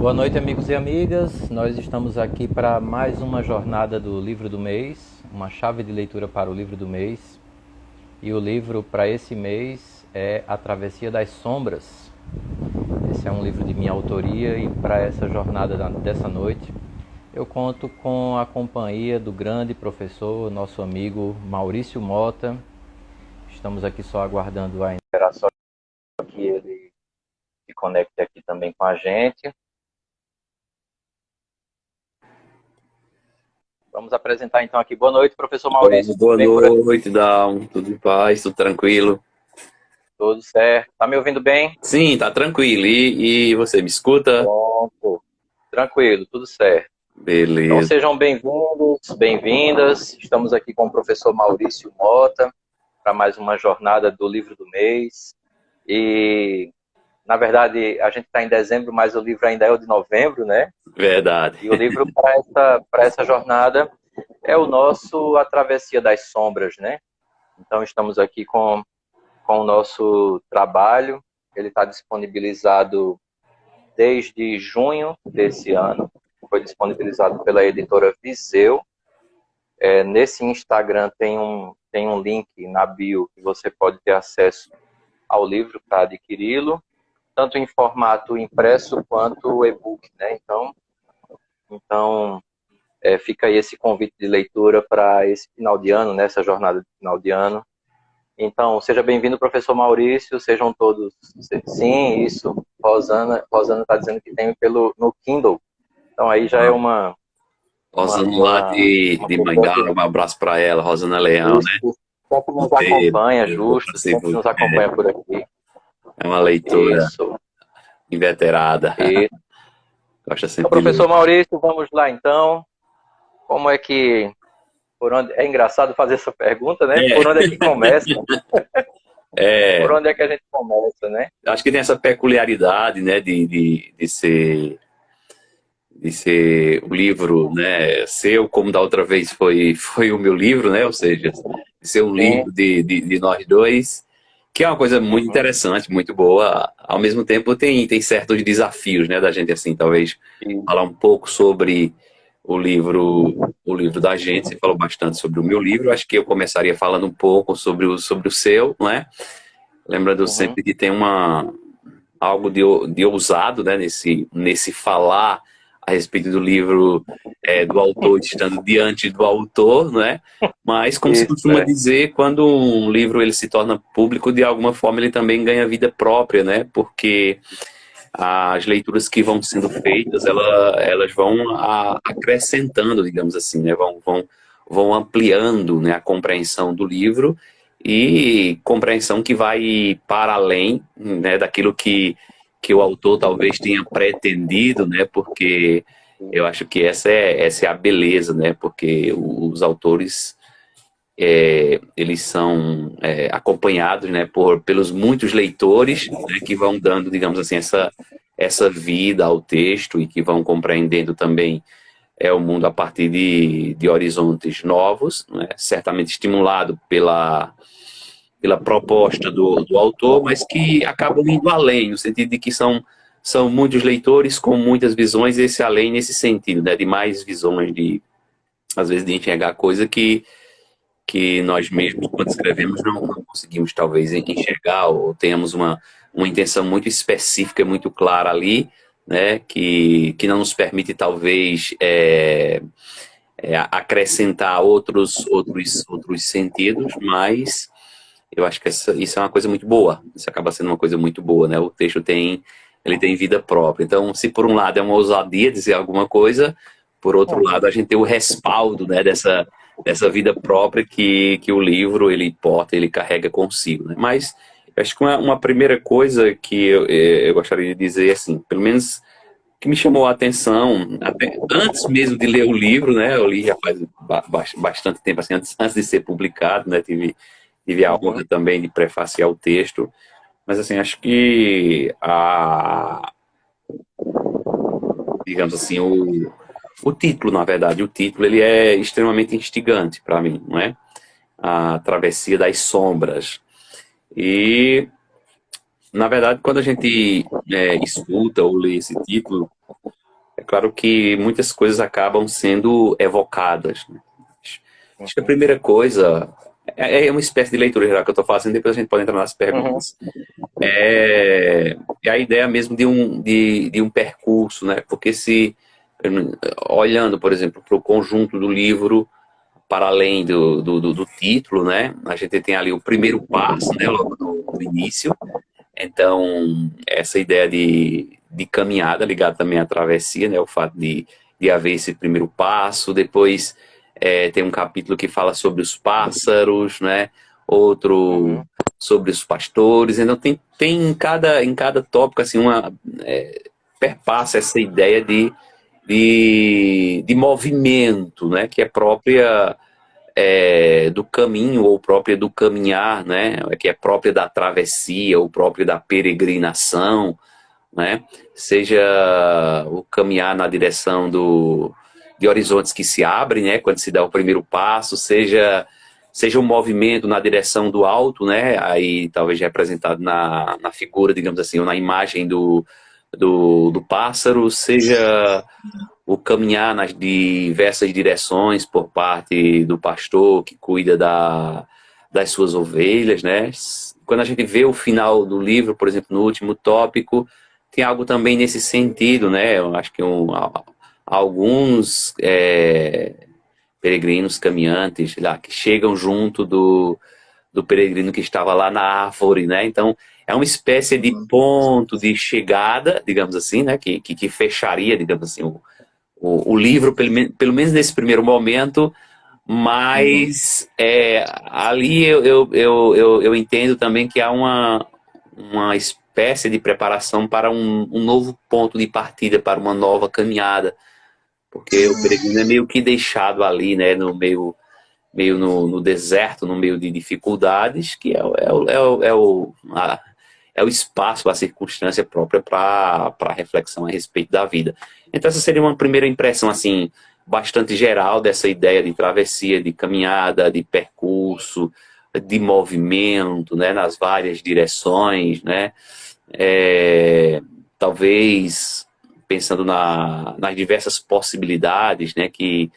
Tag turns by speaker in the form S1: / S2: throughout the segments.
S1: Boa noite, amigos e amigas. Nós estamos aqui para mais uma jornada do livro do mês, uma chave de leitura para o livro do mês. E o livro para esse mês é A Travessia das Sombras. Esse é um livro de minha autoria e para essa jornada dessa noite eu conto com a companhia do grande professor, nosso amigo Maurício Mota. Estamos aqui só aguardando a interação que ele se conecte aqui também com a gente. Vamos apresentar então aqui. Boa noite, professor Maurício.
S2: Boa noite, Dal. Tudo em paz, tudo tranquilo?
S1: Tudo certo. Tá me ouvindo bem?
S2: Sim, tá tranquilo. E você me escuta?
S1: Pronto. Tranquilo, tudo certo. Então
S2: Beleza.
S1: sejam bem-vindos, bem-vindas. Estamos aqui com o professor Maurício Mota para mais uma jornada do livro do mês. E, na verdade, a gente está em dezembro, mas o livro ainda é o de novembro, né?
S2: Verdade.
S1: E o livro para essa jornada é o nosso A Travessia das Sombras, né? Então estamos aqui com o nosso trabalho. Ele está disponibilizado desde junho desse ano. Foi disponibilizado pela editora Viseu. Nesse Instagram tem um link na bio que você pode ter acesso ao livro para adquiri-lo, tanto em formato impresso quanto e-book, né? Então fica aí esse convite de leitura para esse final de ano, nessa jornada de final de ano. Então, seja bem-vindo, professor Maurício, sejam todos... Sim, isso, Rosana está dizendo que tem no Kindle, então aí já é
S2: Rosana lá
S1: uma
S2: de
S1: pessoa
S2: Mangá, um abraço para ela, Rosana Leão, né?
S1: que sempre nos acompanha,
S2: Eu
S1: justo, sempre nos acompanha por aqui.
S2: É uma leitora
S1: Isso,
S2: inveterada.
S1: isso.
S2: Gosta
S1: Então,
S2: sempre de ler.
S1: professor Maurício, vamos lá então. Como é que... É engraçado fazer essa pergunta, né? Por onde é que começa?
S2: É,
S1: Por onde é que a gente começa, né?
S2: acho que tem essa peculiaridade, né, de ser o livro, né, seu, como da outra vez foi o meu livro, né, ou seja, de ser um
S1: Sim.
S2: livro de nós dois, que é uma coisa muito
S1: Uhum.
S2: interessante, muito boa. Ao mesmo tempo tem certos desafios, né, da gente, assim, talvez falar um pouco sobre o livro da gente. Você falou bastante sobre o meu livro, acho que eu começaria falando um pouco sobre o seu, não é? Lembrando
S1: Uhum.
S2: sempre que tem algo de ousado, né, nesse falar a respeito do livro, do autor estando diante do autor, né? Mas, como se
S1: Isso,
S2: costuma dizer, quando um livro ele se torna público, de alguma forma ele também ganha vida própria, né? Porque as leituras que vão sendo feitas, elas vão acrescentando, digamos assim, né? Vão ampliando, né, a compreensão do livro, e compreensão que vai para além, né, daquilo que o autor talvez tenha pretendido, né? Porque eu acho que essa é a beleza, né? Porque os autores, eles são acompanhados, né, pelos muitos leitores, né, que vão dando, digamos assim, essa vida ao texto, e que vão compreendendo também o mundo a partir de horizontes novos, né, certamente estimulado pela proposta do autor, mas que acabam indo além, no sentido de que são muitos leitores com muitas visões, e esse além nesse sentido, né, de mais visões, às vezes de enxergar coisa que nós mesmos, quando escrevemos, não conseguimos talvez enxergar, ou tenhamos uma intenção muito específica, muito clara ali, né, que não nos permite talvez acrescentar outros sentidos, mas eu acho que isso é uma coisa muito boa. Isso acaba sendo uma coisa muito boa, né? O texto ele tem vida própria. Então, se por um lado é uma ousadia dizer alguma coisa, por outro lado a gente tem o respaldo, né, dessa vida própria que o livro ele porta, ele carrega consigo, né? Mas eu acho que uma primeira coisa que eu gostaria de dizer, assim, pelo menos que me chamou a atenção, até antes mesmo de ler o livro, né? Eu li já faz bastante tempo, assim, antes de ser publicado, né? Tive a
S1: Uhum.
S2: honra também de prefaciar o texto, mas assim, acho que digamos assim, o título, na verdade, o título ele é extremamente instigante para mim, não é? A Travessia das Sombras. E, na verdade, quando a gente escuta ou lê esse título, é claro que muitas coisas acabam sendo evocadas, né? Acho que a primeira coisa é uma espécie de leitura geral que eu estou fazendo, depois a gente pode entrar nas
S3: Uhum.
S2: perguntas. É a ideia mesmo de um percurso, né? Porque se, olhando, por exemplo, para o conjunto do livro, para além do título, né? A gente tem ali o primeiro passo, né? Logo no início. Então, essa ideia de caminhada, ligada também à travessia, né? O fato de haver esse primeiro passo. Depois tem um capítulo que fala sobre os pássaros, né? Outro sobre os pastores. Então, tem em cada tópico, assim, perpassa essa ideia de movimento, né? Que é própria do caminho ou própria do caminhar, né? Que é própria da travessia ou própria da peregrinação, né? Seja o caminhar na direção de horizontes que se abrem, né? Quando se dá o primeiro passo, seja um movimento na direção do alto, né? Aí talvez representado na figura, digamos assim, ou na imagem do pássaro, seja o caminhar nas diversas direções por parte do pastor que cuida das suas ovelhas, né? Quando a gente vê o final do livro, por exemplo, no último tópico, tem algo também nesse sentido, né? Eu acho que alguns peregrinos, caminhantes, lá, que chegam junto do peregrino que estava lá na árvore, né? Então, é uma espécie de ponto de chegada, digamos assim, né? Que fecharia, digamos assim, o livro, pelo menos nesse primeiro momento, mas ali eu entendo também que há uma espécie de preparação para um novo ponto de partida, para uma nova caminhada, porque o peregrino é meio que deixado ali, né, no meio no deserto, no meio de dificuldades, que é o espaço, a circunstância própria para reflexão a respeito da vida. Então essa seria uma primeira impressão assim bastante geral dessa ideia de travessia, de caminhada, de percurso, de movimento, né, nas várias direções, né? Talvez pensando nas diversas possibilidades, né, que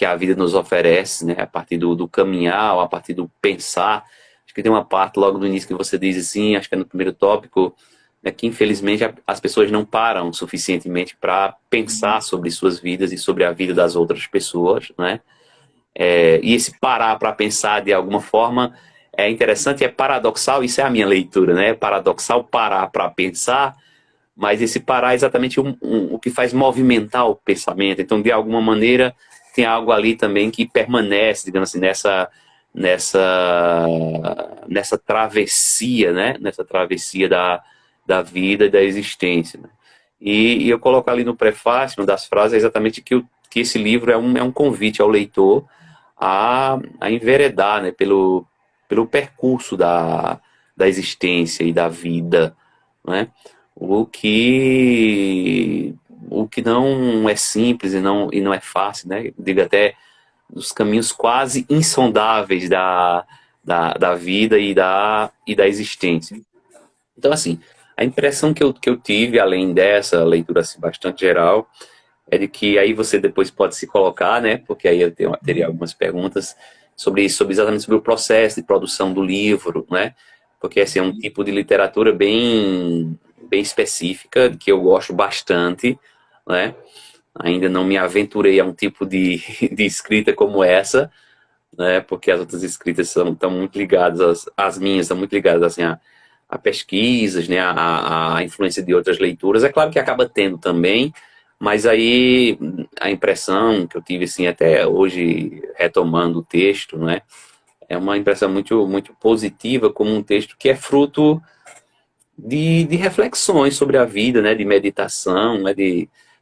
S2: a vida nos oferece, né, a partir do caminhar, a partir do pensar. Acho que tem uma parte logo no início que você diz assim, acho que é no primeiro tópico, né, que infelizmente as pessoas não param suficientemente para pensar sobre suas vidas e sobre a vida das outras pessoas, né? E esse parar para pensar de alguma forma é interessante, é paradoxal, isso é a minha leitura, né? É paradoxal parar para pensar, mas esse parar é exatamente o que faz movimentar o pensamento. Então, de alguma maneira, tem algo ali também que permanece, digamos assim, nessa travessia, né? Nessa travessia da vida e da existência, né? E eu coloco ali no prefácio, uma das frases, é exatamente que esse livro é um convite ao leitor a enveredar, né? Pelo percurso da existência e da vida, né? O que não é simples e não é fácil, né? Digo até dos caminhos quase insondáveis da vida e da existência. Então, assim, a impressão que eu tive, além dessa leitura assim, bastante geral, é de que aí você depois pode se colocar, né? Porque aí eu teria algumas perguntas sobre isso, exatamente sobre o processo de produção do livro, né? Porque assim, é um tipo de literatura bem específica, que eu gosto bastante, né? Ainda não me aventurei a um tipo de escrita como essa, né? Porque as outras escritas estão muito ligadas, as minhas estão muito ligadas assim, a pesquisas, né? A influência de outras leituras. É claro que acaba tendo também, mas aí a impressão que eu tive assim, até hoje, retomando o texto, né? É uma impressão muito, muito positiva, como um texto que é fruto de reflexões sobre a vida, né? De meditação, né?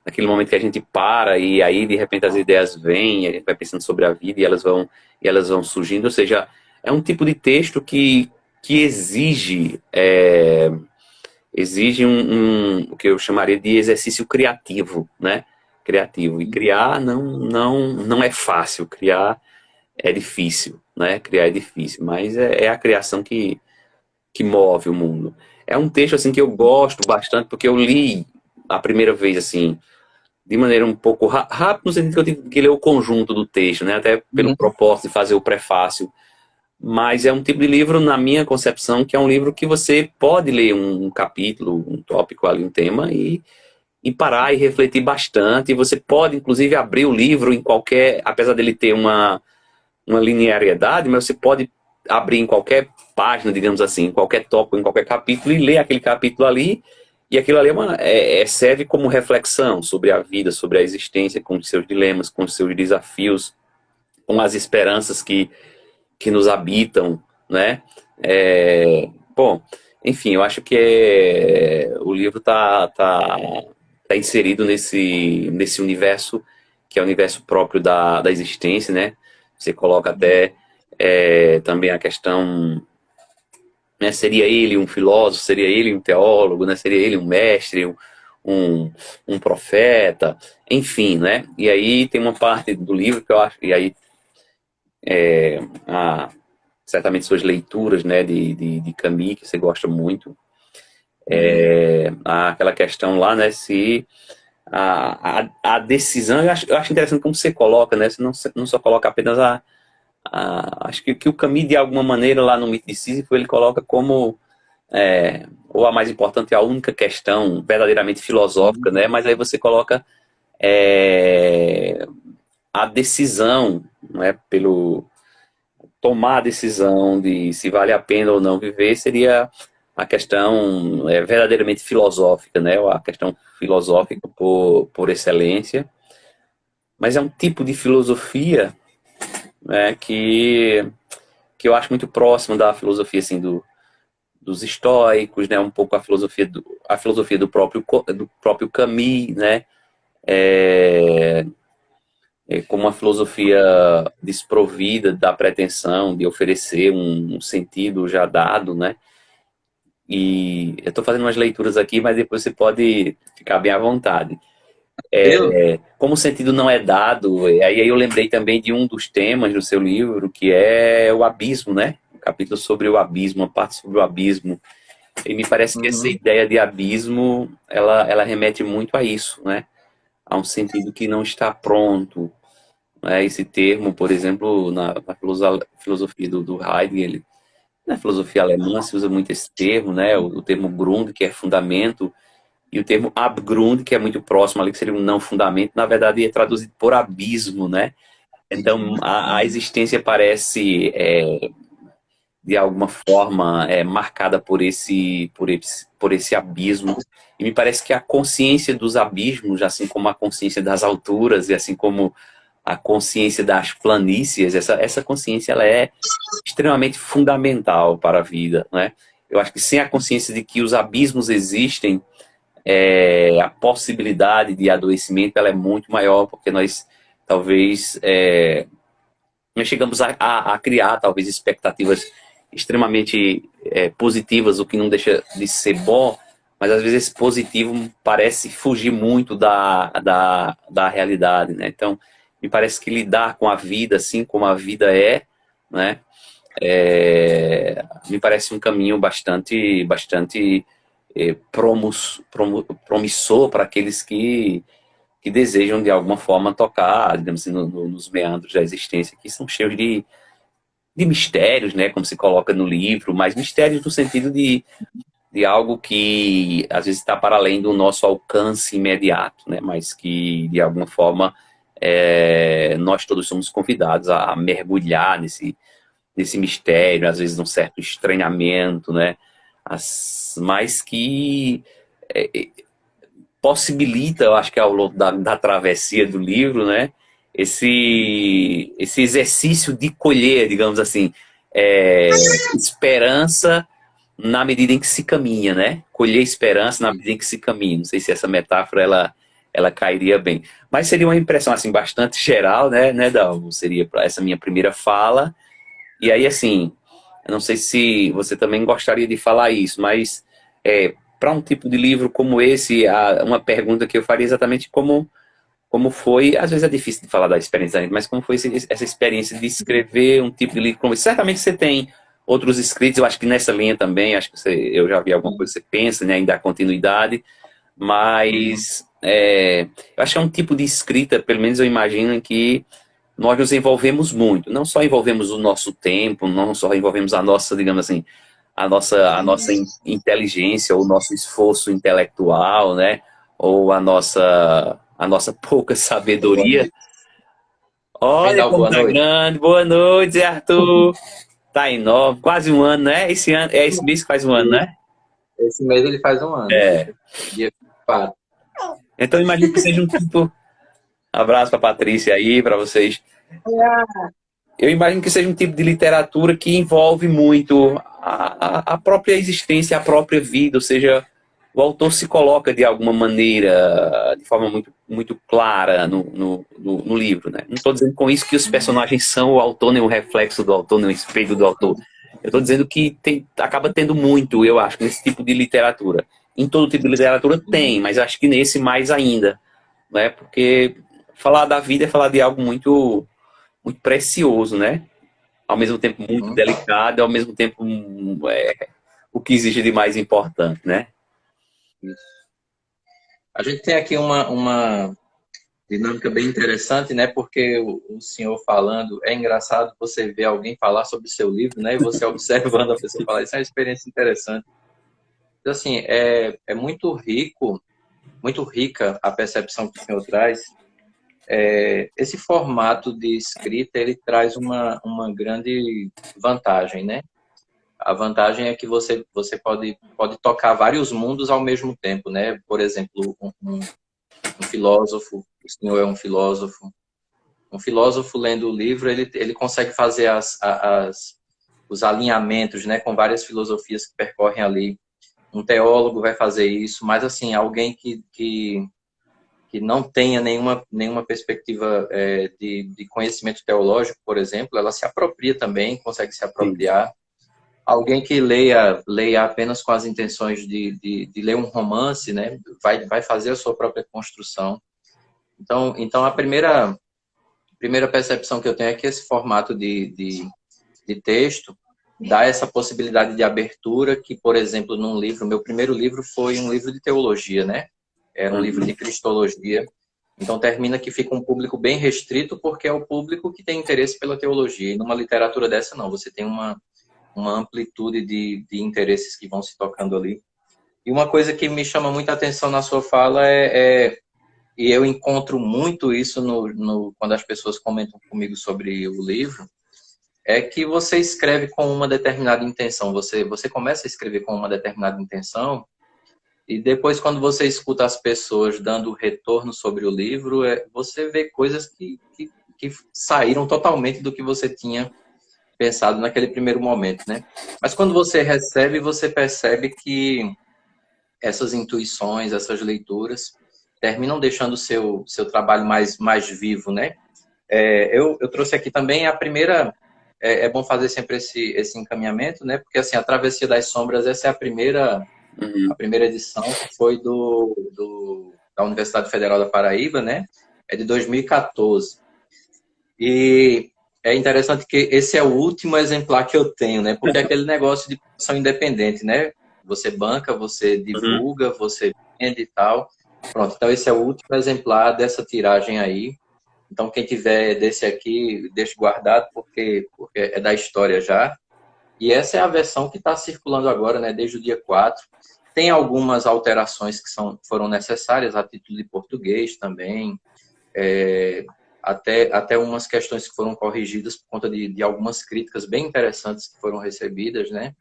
S2: Naquele momento que a gente para e aí de repente as ideias vêm, a gente vai pensando sobre a vida e elas vão surgindo. Ou seja, é um tipo de texto que exige o que eu chamaria de exercício criativo, né? Criativo. E criar não é fácil, criar é difícil, né? Criar é difícil, mas é a criação que move o mundo. É um texto assim que eu gosto bastante porque eu li a primeira vez assim de maneira um pouco rápida, no sentido que eu tenho que ler o conjunto do texto, né? Até pelo propósito de fazer o prefácio. Mas é um tipo de livro, na minha concepção, que é um livro que você pode ler um capítulo, um tópico ali, um tema, e parar e refletir bastante. E você pode, inclusive, abrir o livro em qualquer, apesar dele ter uma linearidade, mas você pode abrir em qualquer página, digamos assim, em qualquer tópico, em qualquer capítulo, e ler aquele capítulo ali, e aquilo ali serve como reflexão sobre a vida, sobre a existência, com os seus dilemas, com os seus desafios, com as esperanças que nos habitam, né? Bom, enfim, eu acho que o livro tá inserido nesse universo, que é o universo próprio da existência, né? Você coloca até também a questão, né? Seria ele um filósofo, seria ele um teólogo, né? Seria ele um mestre, um, um profeta, enfim, né? E aí tem uma parte do livro que eu acho, e aí certamente suas leituras, né, de Camus, que você gosta muito, aquela questão lá, né, se a decisão, eu acho interessante como você coloca, né, você não só coloca apenas acho que o Camus, de alguma maneira, lá no Mito de Sísifo, ele coloca como, ou a mais importante, a única questão verdadeiramente filosófica, né, mas aí você coloca a decisão, né, pelo tomar a decisão de se vale a pena ou não viver seria a questão verdadeiramente filosófica, né? A questão filosófica por excelência. Mas é um tipo de filosofia, né, que eu acho muito próximo da filosofia assim, dos estoicos, né? Um pouco a filosofia do próprio Camus, né? Como uma filosofia desprovida da pretensão de oferecer um sentido já dado, né? E eu estou fazendo umas leituras aqui, mas depois você pode ficar bem à vontade. Como o sentido não é dado, aí eu lembrei também de um dos temas do seu livro, que é o abismo, né? Um capítulo sobre o abismo, uma parte sobre o abismo. E me parece que essa ideia de abismo, ela remete muito a isso, né? A um sentido que não está pronto. Né? Esse termo, por exemplo, na filosofia do Heidegger, na filosofia alemã se usa muito esse termo, né? O termo Grund, que é fundamento, e o termo Abgrund, que é muito próximo ali, que seria um não fundamento, na verdade é traduzido por abismo, né? Então a existência parece, de alguma forma, marcada por esse abismo. E me parece que a consciência dos abismos, assim como a consciência das alturas, e assim como a consciência das planícies, essa consciência ela é extremamente fundamental para a vida, né? Eu acho que sem a consciência de que os abismos existem, a possibilidade de adoecimento ela é muito maior, porque nós talvez nós chegamos a criar talvez expectativas extremamente positivas, o que não deixa de ser bom, mas às vezes esse positivo parece fugir muito da realidade, né? Então, me parece que lidar com a vida assim como a vida né? Me parece um caminho bastante promissor para aqueles que desejam de alguma forma tocar, digamos assim, nos meandros da existência, que são cheios de mistérios, né, como se coloca no livro, mas mistérios no sentido de algo que às vezes está para além do nosso alcance imediato, né, mas que de alguma forma nós todos somos convidados a mergulhar nesse mistério, às vezes um certo estranhamento, né? Mas que possibilita, eu acho que ao longo da travessia do livro, né? Esse exercício de colher, digamos assim, esperança na medida em que se caminha, né? Colher esperança na medida em que se caminha. Não sei se essa metáfora ela cairia bem, mas seria uma impressão assim bastante geral, né, Dalmo? Seria essa minha primeira fala. E aí, assim, eu não sei se você também gostaria de falar isso, mas para um tipo de livro como esse, uma pergunta que eu faria exatamente como foi, às vezes é difícil de falar da experiência, mas como foi essa experiência de escrever um tipo de livro como esse? Certamente você tem outros escritos, eu acho que nessa linha também, acho que eu já vi alguma coisa que você pensa, né, em dar continuidade, mas eu acho que é um tipo de escrita, pelo menos eu imagino, em que nós nos envolvemos muito. Não só envolvemos o nosso tempo, não só envolvemos a nossa, digamos assim, a nossa inteligência, o nosso esforço intelectual, né? Ou a nossa pouca
S3: Boa
S2: sabedoria.
S3: noite. Também
S2: Olha
S3: dá uma
S2: como
S3: boa
S2: tá
S3: noite.
S2: grande. Boa noite, Zé Arthur. Tá enorme, quase um ano, né? Esse ano, é esse mês que faz um ano,
S3: E
S2: né?
S3: esse mês ele faz um ano,
S2: É.
S3: dia 4.
S2: Então eu imagino que seja um tipo. Abraço pra Patrícia aí, pra vocês. Eu imagino que seja um tipo de literatura que envolve muito a própria existência, a própria vida, ou seja, o autor se coloca de alguma maneira, de forma muito, muito clara no livro. Né? Não estou dizendo com isso que os personagens são o autor, nem um reflexo do autor, nem um espelho do autor. Eu estou dizendo que acaba tendo muito, eu acho, nesse tipo de literatura. Em todo tipo de literatura tem, mas acho que nesse mais ainda. Né? Porque falar da vida é falar de algo muito, muito precioso, né? Ao mesmo tempo muito
S3: Uhum.
S2: delicado, ao mesmo tempo o que existe de mais importante, né?
S3: Isso. A gente tem aqui uma dinâmica bem interessante, né? Porque o senhor falando, é engraçado você ver alguém falar sobre o seu livro, né? E você observando a pessoa falar, isso é uma experiência interessante. Então, assim, é muito rica a percepção que o senhor traz. Esse formato de escrita, ele traz uma grande vantagem, né? A vantagem é que você pode tocar vários mundos ao mesmo tempo, né? Por exemplo, um filósofo, o senhor é um filósofo lendo o livro, ele consegue fazer os alinhamentos, né? Com várias filosofias que percorrem ali. Um teólogo vai fazer isso, mas assim, alguém que não tenha nenhuma perspectiva de conhecimento teológico, por exemplo, ela se apropria também, consegue se
S2: Sim,
S3: apropriar. Alguém que leia apenas com as intenções de ler um romance, né, vai fazer a sua própria construção. Então a primeira percepção que eu tenho é que esse formato de texto dá essa possibilidade de abertura que, por exemplo, num livro, meu primeiro livro foi um livro de teologia, né? Era um livro de cristologia. Então termina que fica um público bem restrito porque é o público que tem interesse pela teologia. E numa literatura dessa não, você tem uma amplitude de interesses que vão se tocando ali. E uma coisa que me chama muita atenção na sua fala e eu encontro muito isso quando as pessoas comentam comigo sobre o livro, é que você escreve com uma determinada intenção. Você começa a escrever com uma determinada intenção e depois, quando você escuta as pessoas dando retorno sobre o livro, você vê coisas que saíram totalmente do que você tinha pensado naquele primeiro momento, né? Mas quando você recebe, você percebe que essas intuições, essas leituras, terminam deixando o seu trabalho mais vivo, né? Eu trouxe aqui também a primeira. É bom fazer sempre esse encaminhamento, né? Porque assim, a Travessia das Sombras, essa é a primeira edição que foi da Universidade Federal da Paraíba, né? É de 2014. E é interessante que esse é o último exemplar que eu tenho, né? Porque é aquele negócio de produção independente, né? Você banca, você
S2: uhum,
S3: divulga, você vende e tal. Pronto, então esse é o último exemplar dessa tiragem aí. Então quem tiver desse aqui, deixe guardado, porque é da história já. E essa é a versão que está circulando agora, né? Desde o dia 4. Tem algumas alterações que foram necessárias, a título de português também, até umas questões que foram corrigidas por conta de algumas críticas bem interessantes que foram recebidas, né?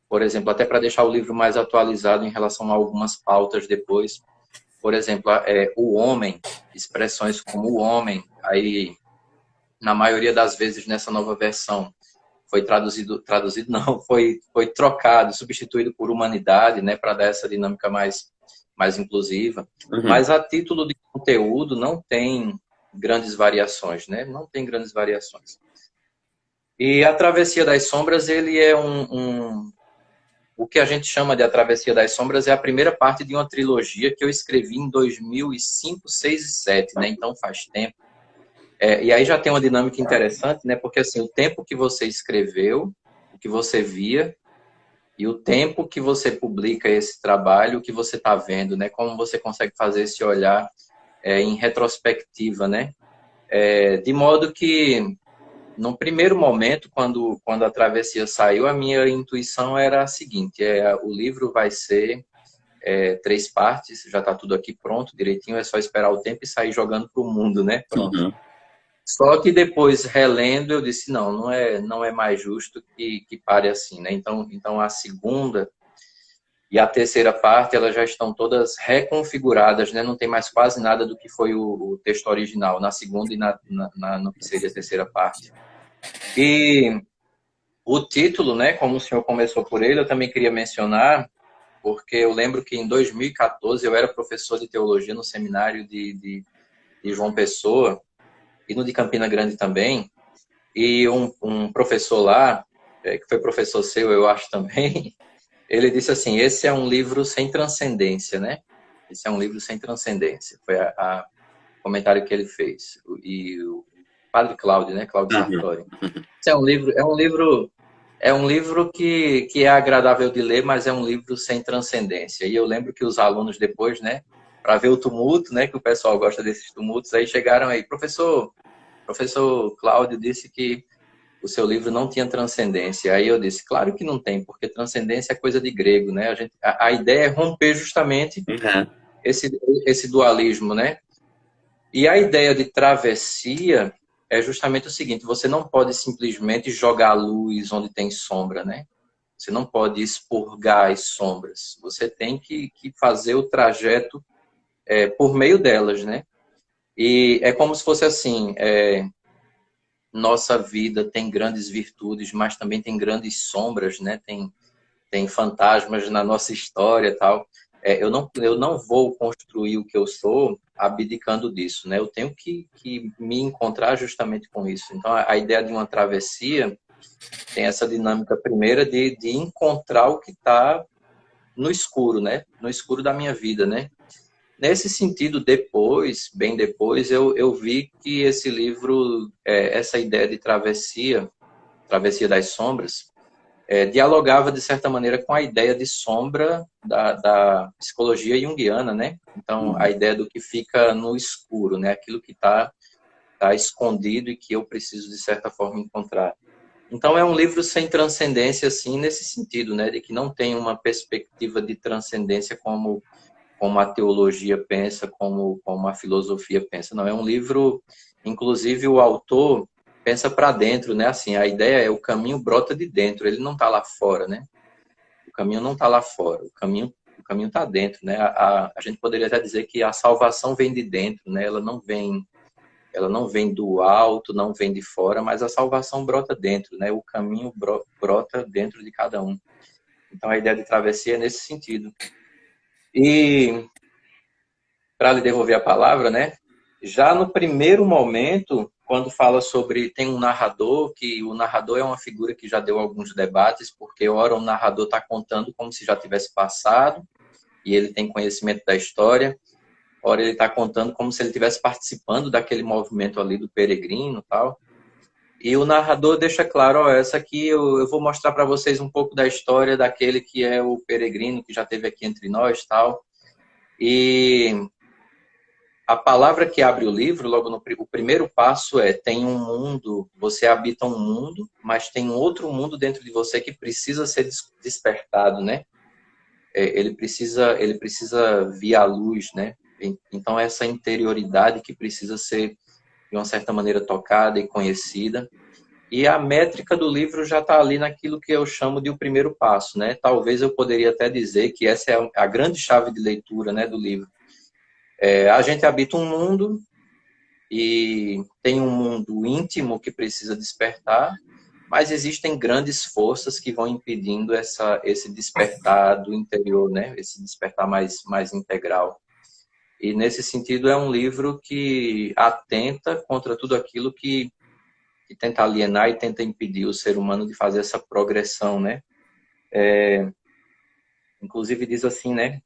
S3: Por exemplo, até para deixar o livro mais atualizado em relação a algumas pautas depois. Por exemplo, o homem, expressões como o homem, aí, na maioria das vezes nessa nova versão, foi traduzido não, foi trocado, substituído por humanidade, né, para dar essa dinâmica mais inclusiva.
S2: uhum.
S3: Mas a título de conteúdo não tem grandes variações, né? Não tem grandes variações. E a Travessia das Sombras, ele é o que a gente chama de A Travessia das Sombras é a primeira parte de uma trilogia que eu escrevi em 2005, 6 e 7, né? Então faz tempo. E aí já tem uma dinâmica interessante, né? Porque assim, o tempo que você escreveu, o que você via, e o tempo que você publica esse trabalho, o que você está vendo, né? Como você consegue fazer esse olhar em retrospectiva, né? De modo que, no primeiro momento, quando a travessia saiu, a minha intuição era a seguinte: o livro vai ser 3 partes, já está tudo aqui pronto, direitinho, é só esperar o tempo e sair jogando para o mundo, né? Pronto.
S2: Uhum.
S3: Só que depois, relendo, eu disse, não é mais justo que pare assim, né? Então, a segunda e a terceira parte, elas já estão todas reconfiguradas, né? Não tem mais quase nada do que foi o texto original, na segunda e no que seria a terceira parte. E o título, né? Como o senhor começou por ele, eu também queria mencionar, porque eu lembro que em 2014 eu era professor de teologia no seminário de João Pessoa e no de Campina Grande também. E um professor lá, que foi professor seu, eu acho também, ele disse assim, esse é um livro sem transcendência, né? Esse é um livro sem transcendência. Foi a comentário que ele fez. E o Padre Cláudio, né? Cláudio
S2: Uhum.
S3: Sartori. Esse é um livro que é agradável de ler, mas é um livro sem transcendência. E eu lembro que os alunos depois, né? Para ver o tumulto, né? Que o pessoal gosta desses tumultos, aí chegaram aí, professor Cláudio disse que o seu livro não tinha transcendência. Aí eu disse, claro que não tem, porque transcendência é coisa de grego, né? A ideia é romper justamente
S2: Uhum.
S3: esse dualismo, né? E a ideia de travessia é justamente o seguinte, você não pode simplesmente jogar luz onde tem sombra, né? Você não pode expurgar as sombras. Você tem que fazer o trajeto por meio delas, né? E é como se fosse assim, nossa vida tem grandes virtudes, mas também tem grandes sombras, né? Tem fantasmas na nossa história e tal. Eu não vou construir o que eu sou abdicando disso, né? Eu tenho que me encontrar justamente com isso. Então, a ideia de uma travessia tem essa dinâmica primeira de encontrar o que está no escuro, né? No escuro da minha vida, né? Nesse sentido, depois, bem depois, eu vi que esse livro, essa ideia de Travessia das Sombras, dialogava, de certa maneira, com a ideia de sombra da psicologia junguiana, né? Então, a ideia do que fica no escuro, né? Aquilo que tá escondido e que eu preciso, de certa forma, encontrar. Então, é um livro sem transcendência, assim, nesse sentido, né? De que não tem uma perspectiva de transcendência como a teologia pensa, como a filosofia pensa. Não, é um livro, inclusive o autor pensa para dentro, né? Assim, a ideia é o caminho brota de dentro, ele não está lá fora, né? O caminho não está lá fora, o caminho está dentro, né? A gente poderia até dizer que a salvação vem de dentro, né? Ela não vem do alto, não vem de fora, mas a salvação brota dentro, né? O caminho brota dentro de cada um. Então a ideia de travessia é nesse sentido. E para lhe devolver a palavra, né? Já no primeiro momento, quando fala sobre tem um narrador, que o narrador é uma figura que já deu alguns debates, porque ora o narrador está contando como se já tivesse passado e ele tem conhecimento da história, ora ele está contando como se ele estivesse participando daquele movimento ali do peregrino, tal. E o narrador deixa claro, ó, essa aqui eu vou mostrar para vocês um pouco da história daquele que é o peregrino que já esteve aqui entre nós, tal. E a palavra que abre o livro, logo no o primeiro passo tem um mundo, você habita um mundo, mas tem um outro mundo dentro de você que precisa ser despertado, né? Ele precisa vir à luz, né? Então, essa interioridade que precisa ser, de uma certa maneira, tocada e conhecida. E a métrica do livro já está ali naquilo que eu chamo de o primeiro passo, né? Talvez eu poderia até dizer que essa é a grande chave de leitura, né, do livro. A gente habita um mundo e tem um mundo íntimo que precisa despertar, mas existem grandes forças que vão impedindo esse despertar do interior, né? Esse despertar mais integral. E, nesse sentido, é um livro que atenta contra tudo aquilo que tenta alienar e tenta impedir o ser humano de fazer essa progressão, né? Inclusive diz assim, né?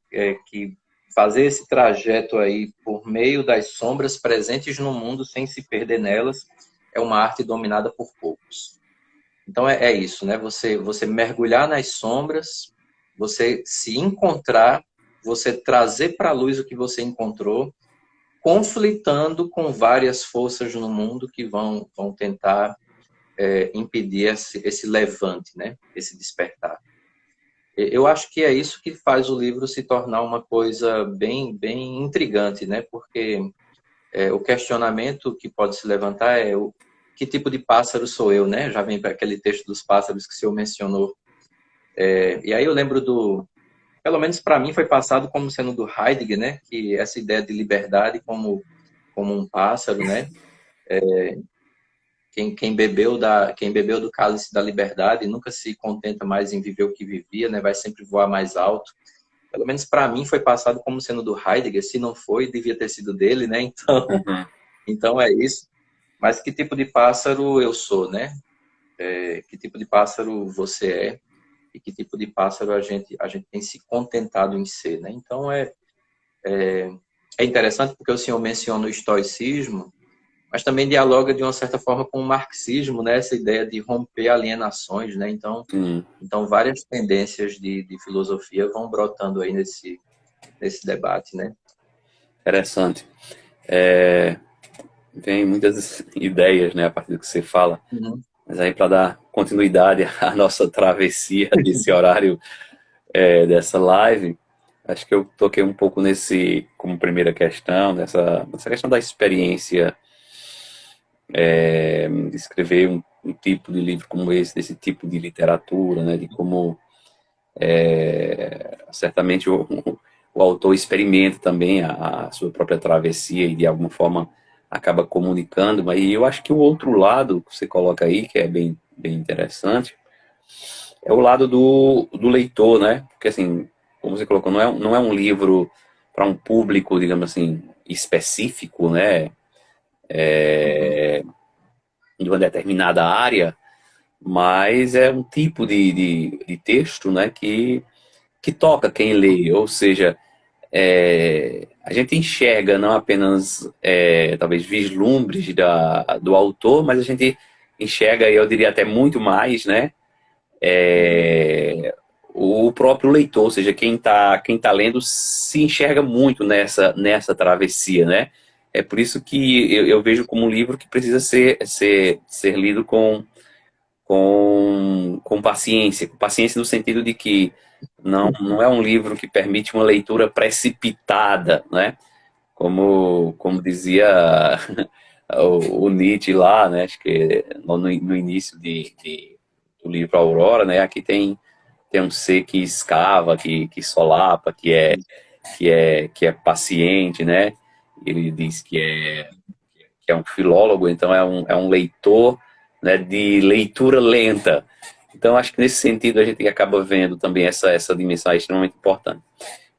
S3: Que fazer esse trajeto aí por meio das sombras presentes no mundo sem se perder nelas é uma arte dominada por poucos. Então é isso, né? Você mergulhar nas sombras, você se encontrar, você trazer para a luz o que você encontrou, conflitando com várias forças no mundo que vão tentar impedir esse levante, né? Esse despertar. Eu acho que é isso que faz o livro se tornar uma coisa bem intrigante, né? Porque o questionamento que pode se levantar é que tipo de pássaro sou eu, né? Já vem para aquele texto dos pássaros que o senhor mencionou. E aí eu lembro pelo menos para mim foi passado como sendo do Heidegger, né? Que essa ideia de liberdade como um pássaro, né? Quem bebeu do cálice da liberdade nunca se contenta mais em viver o que vivia, né? Vai sempre voar mais alto. Pelo menos para mim foi passado como sendo do Heidegger. Se não foi, devia ter sido dele, né? Então,
S2: Uhum.
S3: então é isso. Mas que tipo de pássaro eu sou, né? Que tipo de pássaro você é e que tipo de pássaro a gente tem se contentado em ser, né? Então é interessante porque o senhor menciona o estoicismo, mas também dialoga de uma certa forma com o marxismo, né? Essa ideia de romper alienações, né? Então várias tendências de filosofia vão brotando aí nesse debate, né?
S2: Interessante. Vem muitas ideias, né, a partir do que você fala.
S3: Uhum.
S2: Mas aí, para dar continuidade à nossa travessia desse horário dessa live, acho que eu toquei um pouco como primeira questão, nessa questão da experiência, de escrever um tipo de livro como esse, desse tipo de literatura, né, de como certamente o autor experimenta também a sua própria travessia e de alguma forma acaba comunicando, mas eu acho que o outro lado que você coloca aí, que é bem interessante, é o lado do leitor, né? Porque assim, como você colocou, não é um livro para um público, digamos assim, específico, né?
S3: Uhum.
S2: De uma determinada área, mas é um tipo de texto, né? Que toca quem lê, ou seja, a gente enxerga não apenas talvez vislumbres do autor, mas a gente enxerga, eu diria até muito mais, né? O próprio leitor, ou seja, quem tá lendo se enxerga muito nessa travessia, né? É por isso que eu vejo como um livro que precisa ser lido com paciência. Com paciência no sentido de que não é um livro que permite uma leitura precipitada, né? Como dizia o Nietzsche lá, né? Acho que no início do livro Aurora, né? Aqui tem um ser que escava, que solapa, que é paciente, né? Ele diz que é um filólogo, então é um leitor, né, de leitura lenta. Então, acho que nesse sentido a gente acaba vendo também essa dimensão extremamente importante.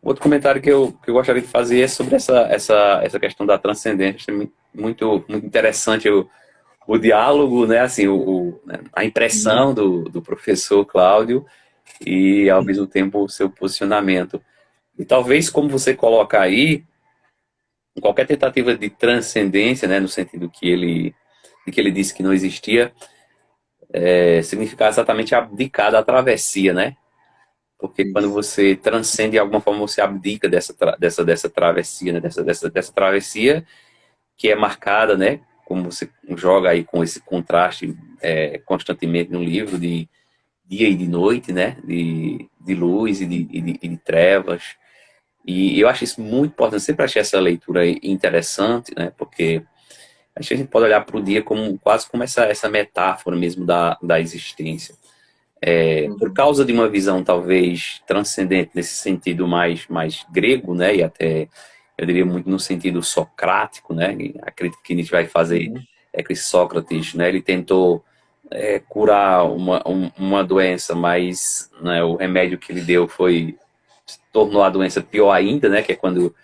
S2: Outro comentário que eu gostaria de fazer é sobre essa questão da transcendência. Achei muito interessante o diálogo, né, assim, a
S3: Uhum.
S2: impressão do professor Cláudio e, ao mesmo tempo, o seu posicionamento. E talvez, como você coloca aí, qualquer tentativa de transcendência, né, no sentido de que ele disse que não existia, significar exatamente abdicar da travessia, né? Porque quando
S3: Isso.
S2: você transcende de alguma forma, você abdica dessa travessia, né? Dessa travessia que é marcada, né? Como você joga aí com esse contraste constantemente no livro de dia e de noite, né? De luz e de trevas. E eu acho isso muito importante. Sempre achei essa leitura interessante, né? Porque acho que a gente pode olhar para o dia como quase como essa metáfora mesmo da existência. Por
S3: Uhum.
S2: causa de uma visão talvez transcendente nesse sentido mais grego, né? E até eu diria muito no sentido socrático, né? E a crítica que Nietzsche vai fazer
S3: Uhum.
S2: é que Sócrates, né? Ele tentou curar uma doença, mas, né, o remédio que ele deu tornou a doença pior ainda, né? Que é quando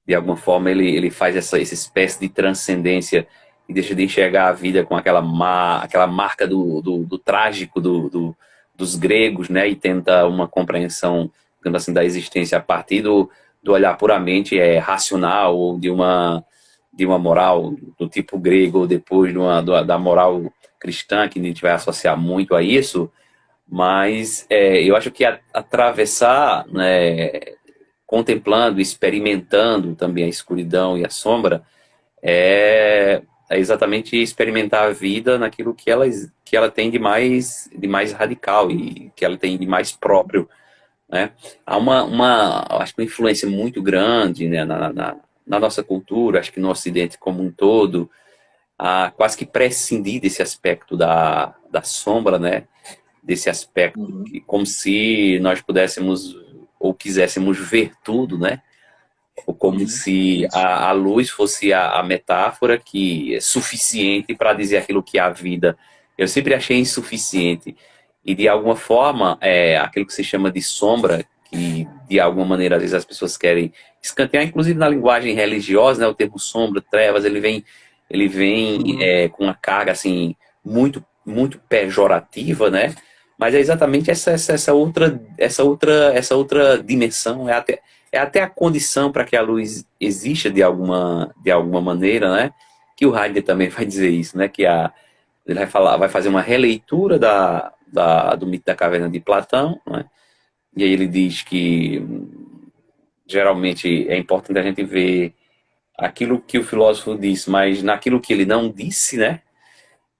S2: de alguma forma ele faz essa espécie de transcendência e deixa de enxergar a vida com aquela marca do trágico dos gregos, né? E tenta uma compreensão, digamos assim, da existência a partir do olhar puramente racional ou de uma moral do tipo grego ou depois da moral cristã, que a gente vai associar muito a isso, mas eu acho que atravessar, né, contemplando, experimentando também a escuridão e a sombra, é exatamente experimentar a vida naquilo que ela tem de mais radical e que ela tem de mais próprio, né? Há acho que uma influência muito grande, né, na nossa cultura, acho que no Ocidente como um todo, a quase que prescindir desse aspecto da sombra, né? Desse aspecto,
S3: Uhum.
S2: como se nós pudéssemos ou quiséssemos ver tudo, né? Ou como
S3: Uhum.
S2: se
S3: Isso.
S2: a luz fosse a metáfora que é suficiente para dizer aquilo que é a vida. Eu sempre achei insuficiente. E, de alguma forma, aquilo que se chama de sombra, que, de alguma maneira, às vezes as pessoas querem escantear, inclusive na linguagem religiosa, né, o termo sombra, trevas, ele vem
S3: Uhum.
S2: com uma carga, assim, muito, muito pejorativa, né? Mas é exatamente essa outra dimensão, é até a condição para que a luz exista de alguma maneira, né? Que o Heidegger também vai dizer isso, né? Ele vai fazer uma releitura do mito da caverna de Platão, né? E aí ele diz que geralmente é importante a gente ver aquilo que o filósofo disse, mas naquilo que ele não disse, né?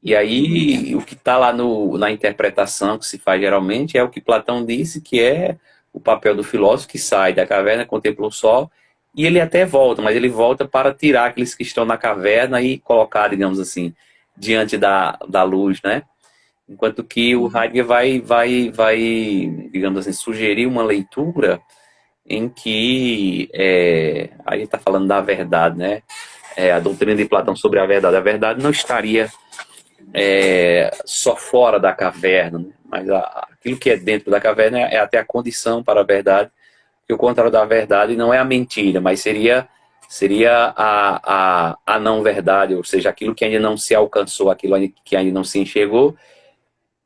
S2: E
S3: Uhum.
S2: aí, o que está lá na interpretação que se faz geralmente é o que Platão disse, que é o papel do filósofo que sai da caverna, contempla o sol, e ele até volta, mas ele volta para tirar aqueles que estão na caverna e colocar, digamos assim, diante da luz, né? Enquanto que o
S3: Uhum.
S2: Heidegger vai, digamos assim, sugerir uma leitura em que, aí está falando da verdade, né? A doutrina de Platão sobre a verdade. A verdade não estaria só fora da caverna, né? Mas aquilo que é dentro da caverna é até a condição para a verdade, que o contrário da verdade não é a mentira, mas seria a não verdade, ou seja, aquilo que ainda não se alcançou, aquilo que ainda não se enxergou.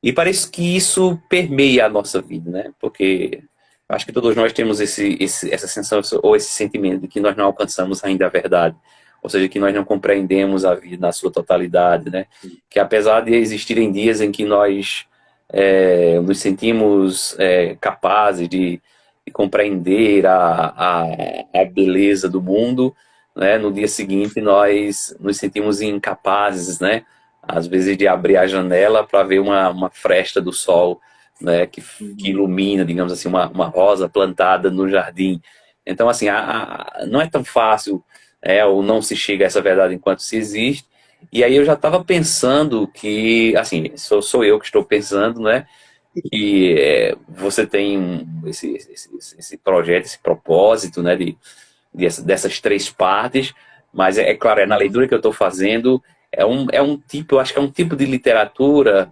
S2: E parece que isso permeia a nossa vida, né? Porque acho que todos nós temos essa sensação ou esse sentimento de que nós não alcançamos ainda a verdade, ou seja, que nós não compreendemos a vida na sua totalidade, né? Que apesar de existirem dias em que nós nos sentimos capazes de compreender a beleza do mundo, né? No dia seguinte nós nos sentimos incapazes, né? Às vezes de abrir a janela para ver uma fresta do sol, né, que
S3: Uhum.
S2: ilumina, digamos assim, uma rosa plantada no jardim. Então, assim, não é tão fácil, ou não se chega a essa verdade enquanto se existe. E aí eu já estava pensando que, assim, sou eu que estou pensando, né, que você tem esse projeto, esse propósito, né, dessas três partes, mas claro, na
S3: Uhum.
S2: leitura que eu estou fazendo, é um tipo, eu acho que é um tipo de literatura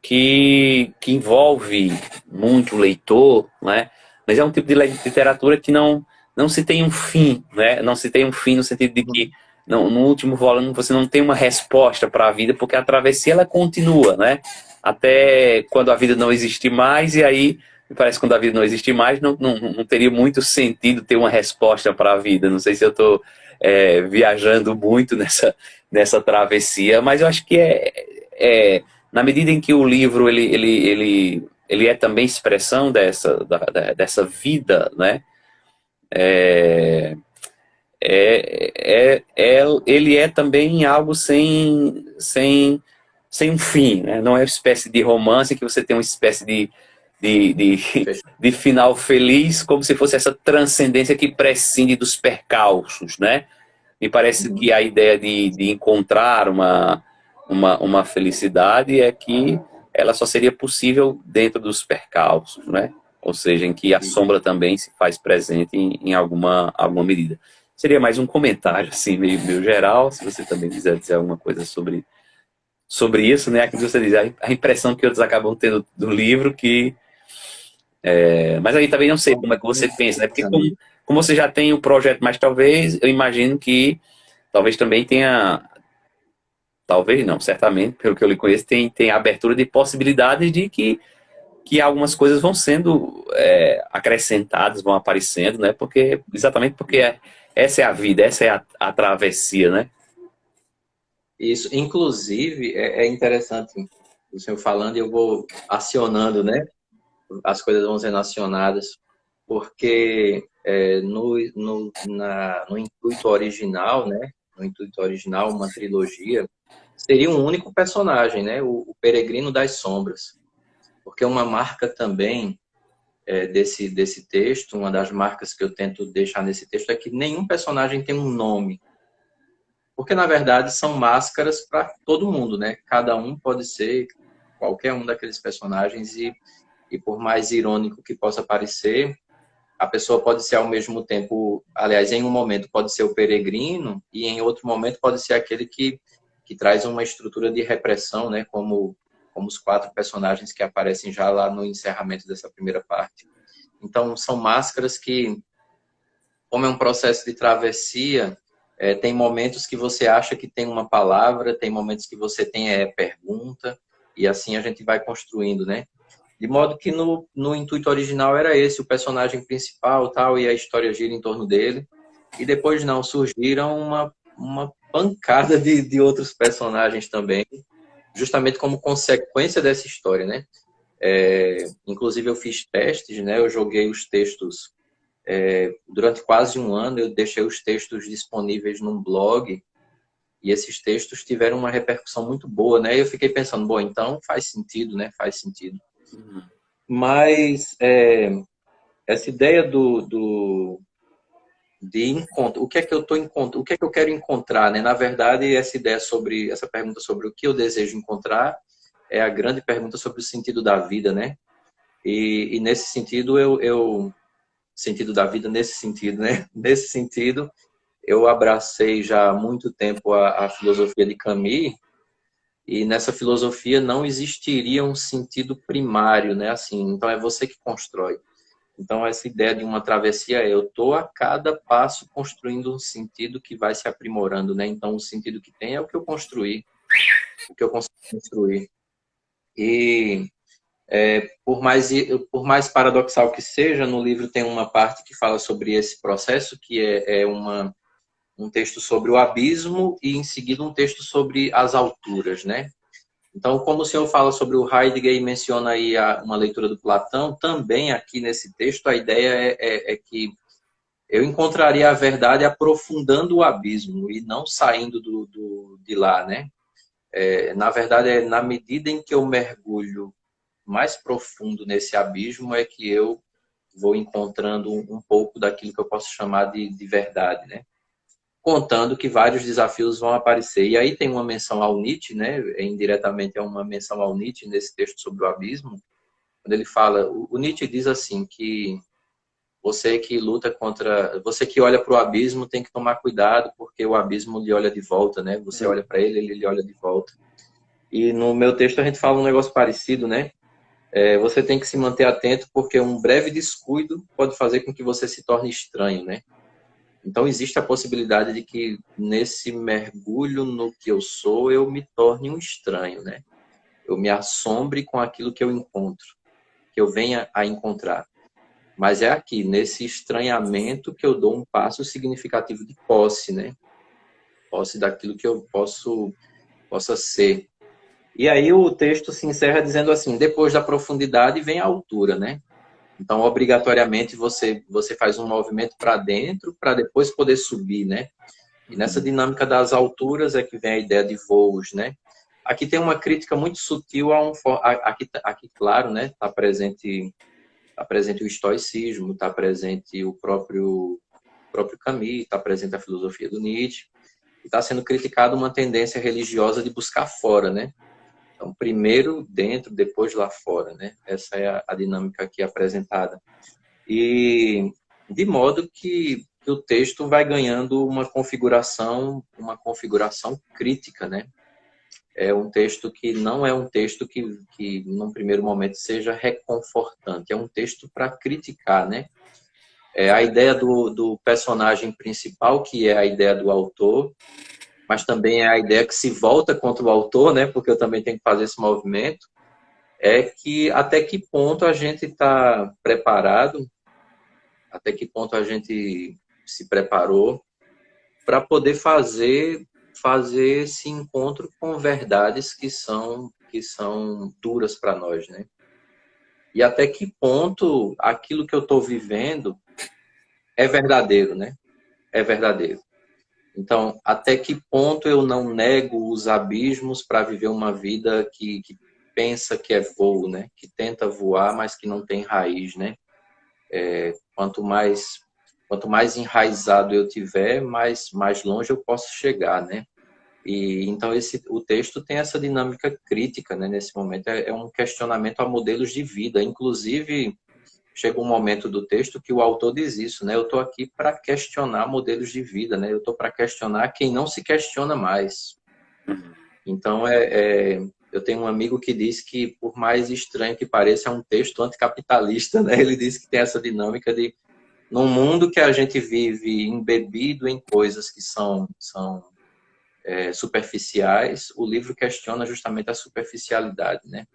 S2: que envolve muito o leitor, né? Mas é um tipo de literatura que não se tem um fim, né? Não se tem um fim no sentido de que
S3: Uhum.
S2: não, no último volume você não tem uma resposta para a vida, porque a travessia ela continua, né? Até quando a vida não existe mais, e aí me parece que quando a vida não existe mais, não teria muito sentido ter uma resposta para a vida. Não sei se eu estou viajando muito nessa travessia, mas eu acho que na medida em que o livro ele é também expressão dessa vida, né? Ele é também algo sem um fim, né? Não é uma espécie de romance que você tem uma espécie de, de,
S3: Fechou.
S2: de final feliz, como se fosse essa transcendência que prescinde dos percalços, né? Me parece
S3: Uhum.
S2: que a ideia de encontrar uma felicidade é que ela só seria possível dentro dos percalços, né? Ou seja, em que a sombra também se faz presente em alguma medida. Seria mais um comentário, assim, meio geral, se você também quiser dizer alguma coisa sobre isso, né? Aquilo que você diz, a impressão que outros acabam tendo do livro, mas aí também não sei como é que você pensa, né? Porque como você já tem o projeto, mas talvez, eu imagino que talvez também tenha, talvez não, certamente, pelo que eu lhe conheço, tem a abertura de possibilidades de que algumas coisas vão sendo acrescentadas, vão aparecendo, né? Exatamente porque essa é a vida, essa é a travessia, né?
S3: Isso, inclusive, é interessante o senhor falando e eu vou acionando, né? As coisas vão sendo acionadas, porque no intuito original, né? No intuito original, uma trilogia, seria um único personagem, né? O Peregrino das Sombras. Porque uma marca também desse texto, uma das marcas que eu tento deixar nesse texto é que nenhum personagem tem um nome. Porque, na verdade, são máscaras para todo mundo, né? Cada um pode ser qualquer um daqueles personagens e por mais irônico que possa parecer, a pessoa pode ser ao mesmo tempo, aliás, em um momento pode ser o peregrino e em outro momento pode ser aquele que traz uma estrutura de repressão, né? Como os 4 personagens que aparecem já lá no encerramento dessa primeira parte. Então, são máscaras que, como é um processo de travessia, tem momentos que você acha que tem uma palavra, tem momentos que você tem pergunta, e assim a gente vai construindo, né? De modo que no intuito original era esse, o personagem principal tal, e a história gira em torno dele. E depois não, surgiram uma pancada de outros personagens também, justamente como consequência dessa história, né? Inclusive eu fiz testes, né? Eu joguei os textos durante quase um ano, eu deixei os textos disponíveis num blog e esses textos tiveram uma repercussão muito boa, né? E eu fiquei pensando, bom, então faz sentido, né? Faz sentido. Mas essa ideia de encontro, o que é que eu tô encontrando, o que é que eu quero encontrar, né? Na verdade, essa pergunta sobre o que eu desejo encontrar é a grande pergunta sobre o sentido da vida, né? E nesse sentido sentido da vida nesse sentido, né? Nesse sentido, eu abracei já há muito tempo a filosofia de Camus, e nessa filosofia não existiria um sentido primário, né? Assim, então é você que constrói. Então essa ideia de uma travessia eu tô a cada passo construindo um sentido que vai se aprimorando, né? Então o sentido que tem é o que eu construí, o que eu consigo construir. E por mais paradoxal que seja, no livro tem uma parte que fala sobre esse processo, que um texto sobre o abismo e, em seguida, um texto sobre as alturas, né? Então, como o senhor fala sobre o Heidegger e menciona aí uma leitura do Platão, também aqui nesse texto a ideia é que eu encontraria a verdade aprofundando o abismo e não saindo de lá, né? Na verdade, na medida em que eu mergulho mais profundo nesse abismo é que eu vou encontrando um pouco daquilo que eu posso chamar de verdade, né? Contando que vários desafios vão aparecer. E aí tem uma menção ao Nietzsche, né? Indiretamente é uma menção ao Nietzsche nesse texto sobre o abismo, quando ele fala, o Nietzsche diz assim que você que luta contra, você que olha para o abismo tem que tomar cuidado porque o abismo lhe olha de volta, né? Você olha para ele, ele lhe olha de volta. E no meu texto a gente fala um negócio parecido, né? Você tem que se manter atento porque um breve descuido pode fazer com que você se torne estranho, né? Então existe a possibilidade de que nesse mergulho no que eu sou, eu me torne um estranho, né? Eu me assombre com aquilo que eu encontro, que eu venha a encontrar. Mas é aqui, nesse estranhamento, que eu dou um passo significativo de posse, né? Posse daquilo que eu possa ser. E aí o texto se encerra dizendo assim, depois da profundidade vem a altura, né? Então, obrigatoriamente, você faz um movimento para dentro para depois poder subir, né? E nessa dinâmica das alturas é que vem a ideia de voos, né? Aqui tem uma crítica muito sutil aqui claro, né? Está presente o estoicismo, está presente o próprio Camus, está presente a filosofia do Nietzsche, e está sendo criticada uma tendência religiosa de buscar fora, né? Então, primeiro dentro, depois lá fora, né? Essa é a dinâmica aqui apresentada. E de modo que o texto vai ganhando uma configuração crítica, né? É um texto que não é um texto que num primeiro momento seja reconfortante, é um texto para criticar, né? É a ideia do personagem principal, que é a ideia do autor, mas também é a ideia que se volta contra o autor, né? Porque eu também tenho que fazer esse movimento, é que até que ponto a gente está preparado, até que ponto a gente se preparou para poder fazer fazer esse encontro com verdades que são duras para nós, né? E até que ponto aquilo que eu estou vivendo é verdadeiro, né? É verdadeiro. Então, até que ponto eu não nego os abismos para viver uma vida que pensa que é voo, né? Que tenta voar, mas que não tem raiz, né? Quanto mais enraizado eu tiver, mais longe eu posso chegar, né? E então o texto tem essa dinâmica crítica, né? Nesse momento é um questionamento a modelos de vida. Inclusive chega um momento do texto que o autor diz isso, né? Eu estou aqui para questionar modelos de vida, né? Eu estou para questionar quem não se questiona mais. Então, eu tenho um amigo que diz que, por mais estranho que pareça, é um texto anticapitalista, né? Ele diz que tem essa dinâmica de, num mundo que a gente vive embebido em coisas que são superficiais, o livro questiona justamente a superficialidade, né?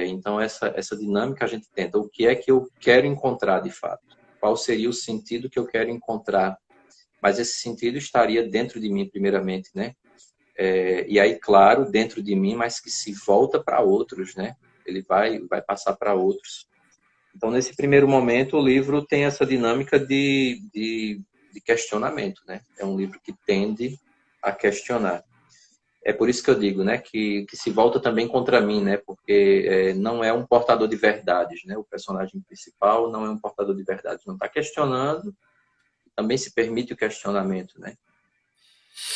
S3: Então, essa dinâmica a gente tenta. O que é que eu quero encontrar de fato? Qual seria o sentido que eu quero encontrar? Mas esse sentido estaria dentro de mim, primeiramente, né? E aí, claro, dentro de mim, mas que se volta para outros, né? Ele vai passar para outros. Então, nesse primeiro momento, o livro tem essa dinâmica de questionamento, né? É um livro que tende a questionar. É por isso que eu digo, né, que se volta também contra mim, né, porque não é um portador de verdades, né, o personagem principal não é um portador de verdades, não está questionando, também se permite o questionamento, né.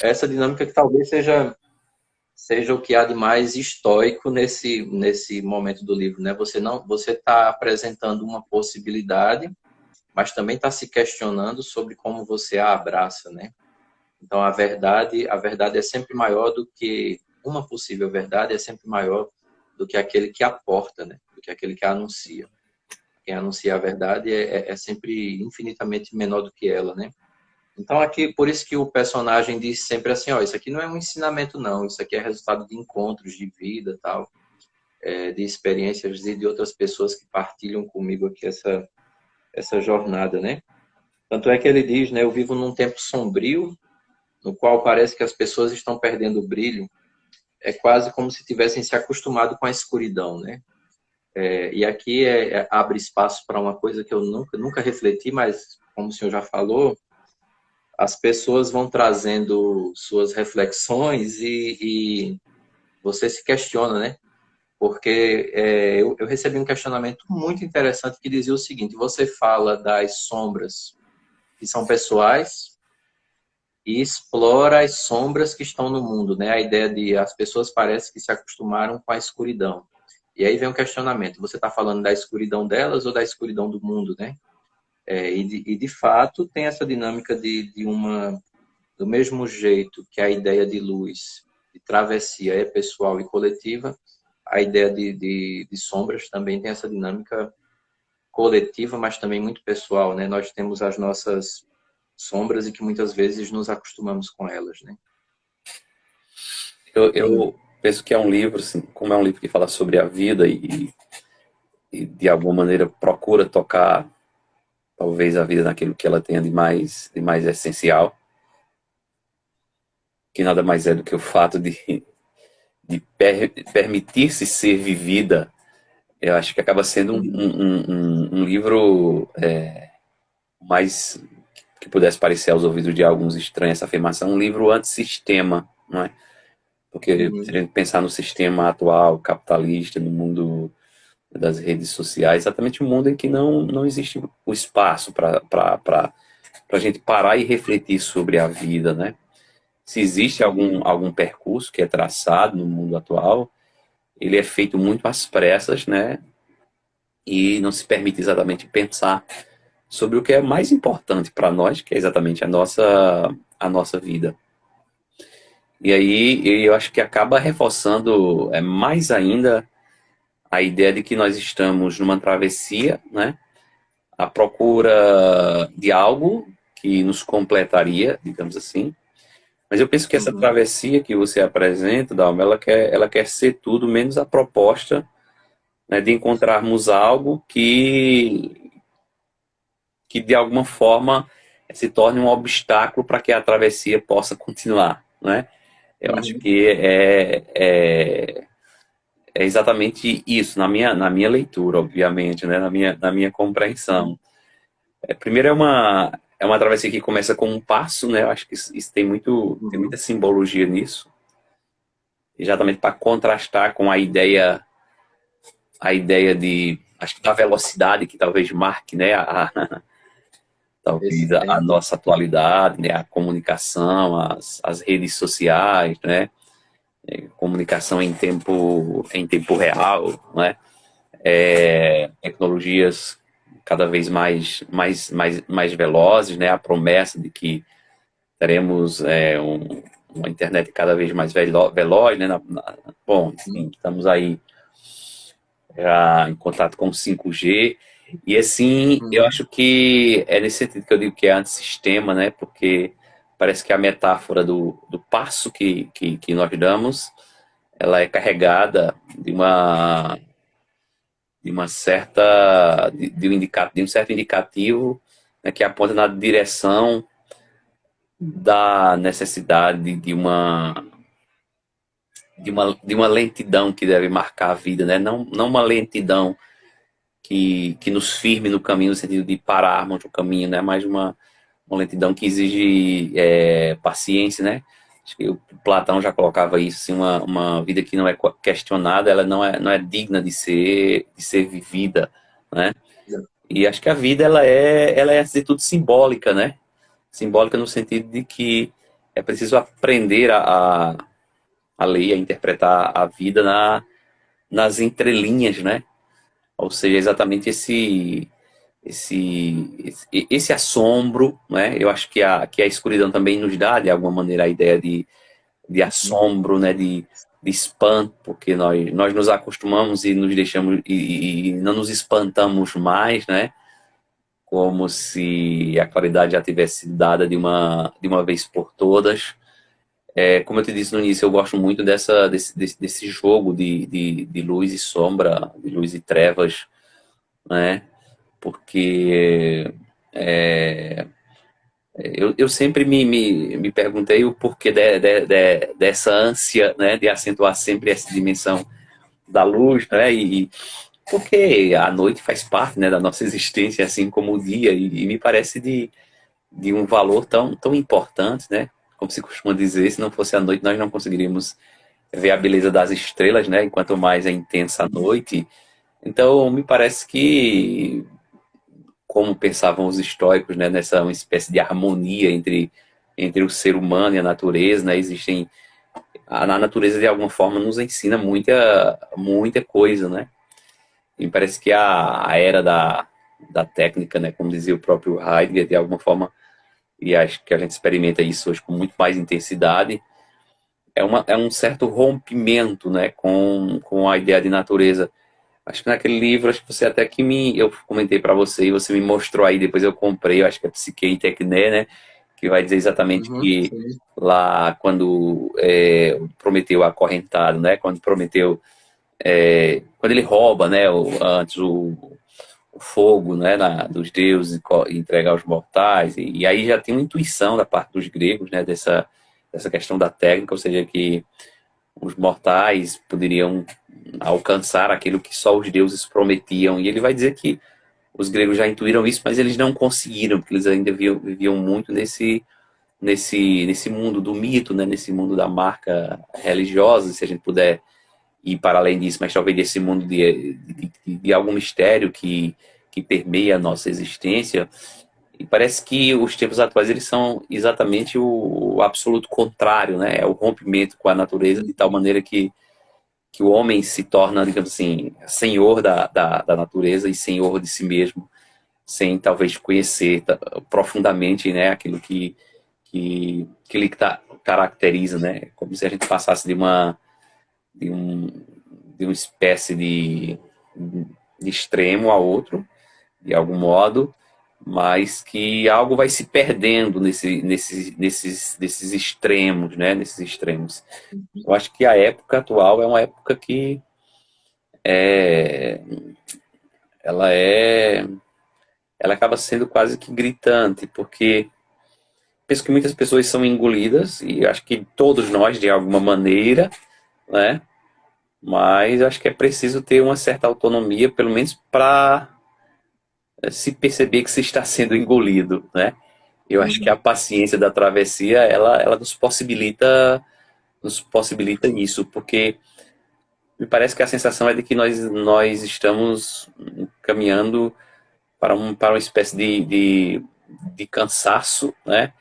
S3: Essa dinâmica que talvez seja o que há de mais estoico nesse momento do livro, né, você está apresentando uma possibilidade, mas também está se questionando sobre como você a abraça, né. Então, a verdade é sempre maior do que uma possível verdade, é sempre maior do que aquele que aporta, né? Do que aquele que a anuncia. Quem anuncia a verdade é sempre infinitamente menor do que ela, né? Então, aqui, por isso que o personagem diz sempre assim, ó, isso aqui não é um ensinamento, não. Isso aqui é resultado de encontros de vida, tal, de experiências de outras pessoas que partilham comigo aqui essa jornada, né? Tanto é que ele diz, né, eu vivo num tempo sombrio, no qual parece que as pessoas estão perdendo o brilho, é quase como se tivessem se acostumado com a escuridão, né? E aqui abre espaço para uma coisa que eu nunca refleti, mas como o senhor já falou, as pessoas vão trazendo suas reflexões e você se questiona, né? Porque eu recebi um questionamento muito interessante que dizia o seguinte: você fala das sombras que são pessoais e explora as sombras que estão no mundo, né? A ideia de as pessoas parecem que se acostumaram com a escuridão. E aí vem um questionamento: você está falando da escuridão delas ou da escuridão do mundo, né? E de fato tem essa dinâmica do mesmo jeito que a ideia de luz, de travessia é pessoal e coletiva, a ideia de sombras também tem essa dinâmica coletiva, mas também muito pessoal, né? Nós temos as nossas sombras e que muitas vezes nos acostumamos com elas, né?
S2: Eu penso que é um livro, assim, como é um livro que fala sobre a vida e de alguma maneira procura tocar talvez a vida naquilo que ela tenha de mais essencial, que nada mais é do que o fato de permitir-se ser vivida. Eu acho que acaba sendo um livro mais que pudesse parecer aos ouvidos de alguns estranha essa afirmação, um livro antissistema, não é? Porque se a gente pensar no sistema atual, capitalista, no mundo das redes sociais, exatamente um mundo em que não existe o espaço para a gente parar e refletir sobre a vida, né? Se existe algum percurso que é traçado no mundo atual, ele é feito muito às pressas, né? E não se permite exatamente pensar sobre o que é mais importante para nós, que é exatamente a nossa vida. E aí eu acho que acaba reforçando mais ainda a ideia de que nós estamos numa travessia, né? À procura de algo que nos completaria, digamos assim. Mas eu penso que essa travessia que você apresenta, Dalma, ela quer ser tudo menos a proposta, né, de encontrarmos algo que de alguma forma se torne um obstáculo para que a travessia possa continuar, né? Eu acho
S3: Uhum.
S2: que é exatamente isso, na minha leitura, obviamente, né? Na minha compreensão. Primeiro é uma travessia que começa com um passo, né? Eu acho que isso tem
S3: Uhum.
S2: muita simbologia nisso, exatamente para contrastar com a ideia de, acho que da velocidade que talvez marque, né? Talvez
S3: Esse
S2: a
S3: tempo.
S2: nossa atualidade, né? A comunicação, as redes sociais, né? Comunicação em tempo real, né? Tecnologias cada vez mais velozes, né? A promessa de que teremos uma internet cada vez mais veloz, né? Bom, enfim, estamos aí já em contato com o 5G. E assim, eu
S3: Uhum.
S2: acho que é nesse sentido que eu digo que é antissistema, né? Porque parece que a metáfora do passo que nós damos, ela é carregada de uma certa de um certo indicativo, né, que aponta na direção da necessidade de uma lentidão que deve marcar a vida, né? Não uma lentidão que nos firme no caminho, no sentido de pararmos no caminho, né? Mas uma lentidão que exige paciência, né? Acho que o Platão já colocava isso, assim, uma vida que não é questionada, ela não é digna de ser vivida, né? E acho que a vida, ela é antes de tudo simbólica, né? Simbólica no sentido de que é preciso aprender a ler, a interpretar a vida nas entrelinhas, né? Ou seja, exatamente esse assombro, né? Eu acho que a escuridão também nos dá, de alguma maneira, a ideia de assombro, né? De espanto, porque nós nos acostumamos e nos deixamos e não nos espantamos mais, né? Como se a claridade já tivesse sido dada de uma vez por todas. Como eu te disse no início, eu gosto muito desse jogo de luz e sombra, de luz e trevas, né? Porque eu sempre me perguntei o porquê dessa ânsia, né, de acentuar sempre essa dimensão da luz, né, e porque a noite faz parte, né, da nossa existência, assim como o dia, e me parece de um valor tão importante, né, como se costuma dizer, se não fosse a noite nós não conseguiríamos ver a beleza das estrelas, né, enquanto mais é intensa a noite. Então me parece que, como pensavam os estoicos, né, nessa uma espécie de harmonia entre o ser humano e a natureza, né, na natureza de alguma forma nos ensina muita coisa, né? E parece que a era da técnica, né, como dizia o próprio Heidegger, de alguma forma, e acho que a gente experimenta isso hoje com muito mais intensidade, é um certo rompimento, né, com a ideia de natureza. Acho que naquele livro, acho que você até eu comentei para você e você me mostrou aí, depois eu comprei, eu acho que é Psique e Tecné, né? Que vai dizer exatamente
S3: Uhum.
S2: que
S3: Sim.
S2: lá quando Prometeu acorrentado, né? Quando Prometeu, quando ele rouba, né? Antes o fogo, né? Dos deuses e entrega aos mortais, e aí já tem uma intuição da parte dos gregos, né? Dessa questão da técnica, ou seja, que os mortais poderiam alcançar aquilo que só os deuses prometiam. E ele vai dizer que os gregos já intuíram isso, mas eles não conseguiram, porque eles ainda viviam muito nesse mundo do mito, né? Nesse mundo da marca religiosa, se a gente puder ir para além disso, mas talvez desse mundo de algum mistério que permeia a nossa existência. E parece que os tempos atuais eles são exatamente o absoluto contrário, né? É o rompimento com a natureza de tal maneira que o homem se torna, digamos assim, senhor da natureza e senhor de si mesmo, sem talvez conhecer profundamente, né, aquilo que ele caracteriza, né? Como se a gente passasse de, um, de uma espécie de extremo a outro, de algum modo, mas que algo vai se perdendo nesses extremos, né? Nesses extremos. Eu acho que a época atual é uma época que é, ela ela acaba sendo quase que gritante, porque penso que muitas pessoas são engolidas, e acho que todos nós, de alguma maneira, né? Mas acho que é preciso ter uma certa autonomia, pelo menos para se perceber que se está sendo engolido, né? Eu acho que a paciência da travessia, ela nos possibilita isso, porque me parece que a sensação é de que nós estamos caminhando para uma espécie de cansaço, né?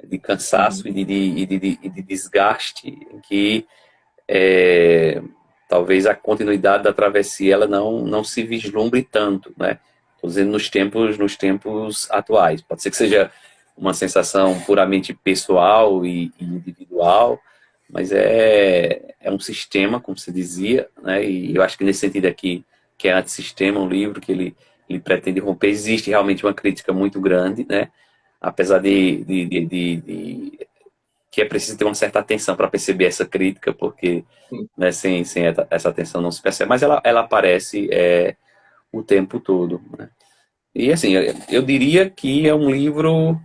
S2: De cansaço e de desgaste, em que talvez a continuidade da travessia ela não se vislumbre tanto, né? Estou dizendo nos tempos atuais. Pode ser que seja uma sensação puramente pessoal e individual, mas é um sistema, como você dizia, né? E eu acho que nesse sentido aqui, que é Antissistema, um livro que ele pretende romper, existe realmente uma crítica muito grande, né? Apesar de que é preciso ter uma certa atenção para perceber essa crítica, porque né, sem essa atenção não se percebe, mas ela aparece o tempo todo, né? E assim, eu diria que é um livro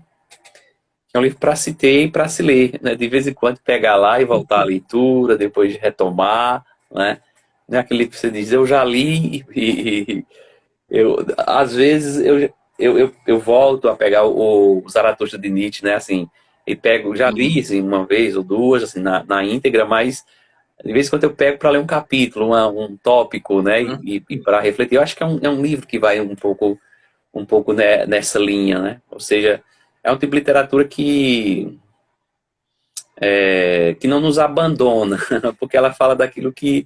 S2: para se ter e para se ler, né? De vez em quando pegar lá e voltar à leitura, depois retomar, né? Não é aquele livro que você diz, eu já li e às vezes eu volto a pegar o Zaratustra de Nietzsche, né? Assim, e pego, já li assim, uma vez ou duas assim, na íntegra, mas de vez em quando eu pego para ler um capítulo, um tópico, né? E para refletir. Eu acho que é um livro que vai um pouco nessa linha, né? Ou seja, é um tipo de literatura que não nos abandona, porque ela fala daquilo que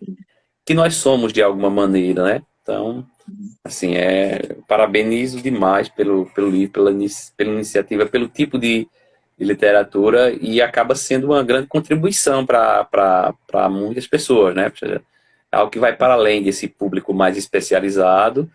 S2: nós somos de alguma maneira, né? Então, assim, parabenizo demais pelo livro, pela iniciativa, pelo tipo de literatura, e acaba sendo uma grande contribuição para muitas pessoas, né? Ou seja, é algo que vai para além desse público mais especializado,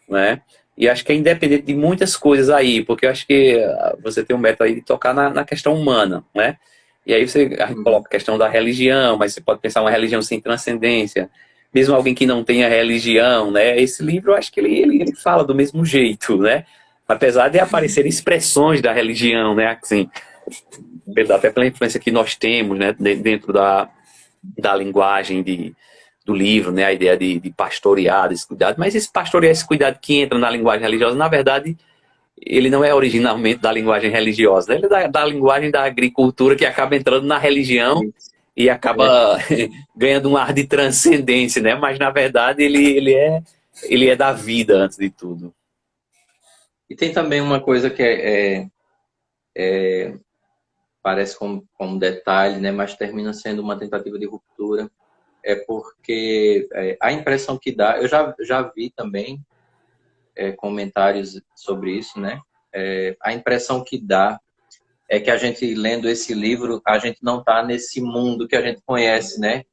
S2: né? E acho que é independente de muitas coisas aí, porque eu acho que você tem um método aí de tocar na questão humana, né? E aí você coloca a questão da religião, mas você pode pensar uma religião sem transcendência, mesmo alguém que não tenha religião, né? Esse livro, eu acho que ele fala do mesmo jeito, né? Apesar de aparecerem expressões da religião, né? Assim, até pela influência que nós temos, né? Dentro da linguagem do livro, né? A ideia de pastorear, desse cuidado. Mas esse pastorear, esse cuidado que entra na linguagem religiosa, na verdade, ele não é originalmente da linguagem religiosa, né? Ele é da linguagem da agricultura que acaba entrando na religião e acaba ganhando um ar de transcendência, né? Mas, na verdade, ele é da vida, antes de tudo.
S3: E tem também uma coisa que parece como detalhe, né? Mas termina sendo uma tentativa de ruptura. É porque a impressão que dá... Eu já vi também comentários sobre isso, né? A impressão que dá é que a gente, lendo esse livro, a gente não está nesse mundo que a gente conhece, né?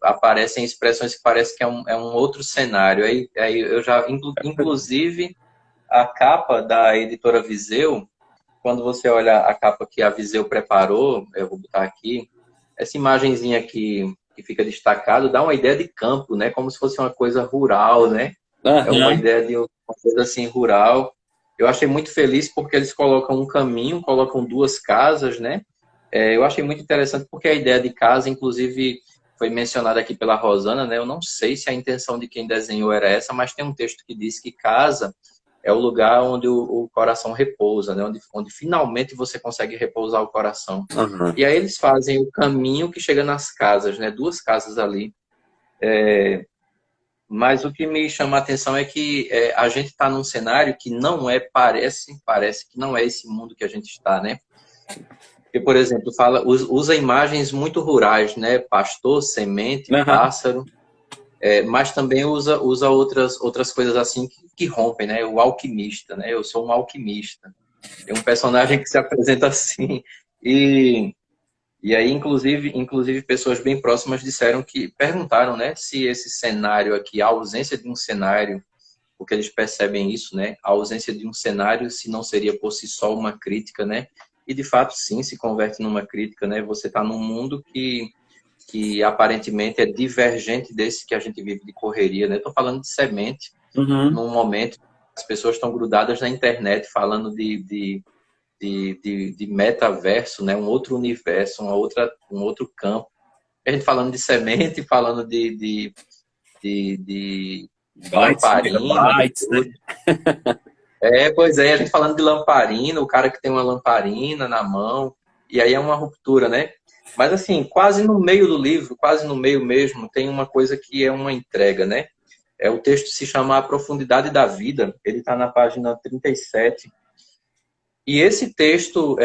S3: Aparecem expressões que parece que é um outro cenário. Aí eu já, inclusive, a capa da editora Viseu, quando você olha a capa que a Viseu preparou, eu vou botar aqui, essa imagenzinha que fica destacado dá uma ideia de campo, né? Como se fosse uma coisa rural, né? É uma ideia de uma coisa assim rural. Eu achei muito feliz porque eles colocam um caminho, colocam duas casas, né? Eu achei muito interessante porque a ideia de casa, inclusive, foi mencionada aqui pela Rosana, né? Eu não sei se a intenção de quem desenhou era essa, mas tem um texto que diz que casa é o lugar onde o coração repousa, né? Onde finalmente você consegue repousar o coração. E aí eles fazem o caminho que chega nas casas, né? Duas casas ali. Mas o que me chama a atenção é que a gente está num cenário que não parece que não é esse mundo que a gente está, né? Porque, por exemplo, usa imagens muito rurais, né? Pastor, semente, pássaro, mas também usa outras coisas assim que rompem, né? O alquimista, né? Eu sou um alquimista. Tem um personagem que se apresenta assim e aí, inclusive, pessoas bem próximas perguntaram, né, se esse cenário aqui, a ausência de um cenário, porque eles percebem isso, né, a ausência de um cenário, se não seria por si só uma crítica, né, e de fato, sim, se converte numa crítica, né, você está num mundo que aparentemente é divergente desse que a gente vive de correria, né, estou falando de semente, num momento as pessoas estão grudadas na internet falando de de metaverso, né? Um outro universo, um outro campo. A gente falando de semente, falando de
S2: Bytes,
S3: lamparina,
S2: megabytes, né?
S3: pois é, a gente falando de lamparina, o cara que tem uma lamparina na mão, e aí é uma ruptura, né? Mas assim, quase no meio do livro, quase no meio mesmo, tem uma coisa que é uma entrega, né? O texto se chama A Profundidade da Vida, ele está na página 37. E esse texto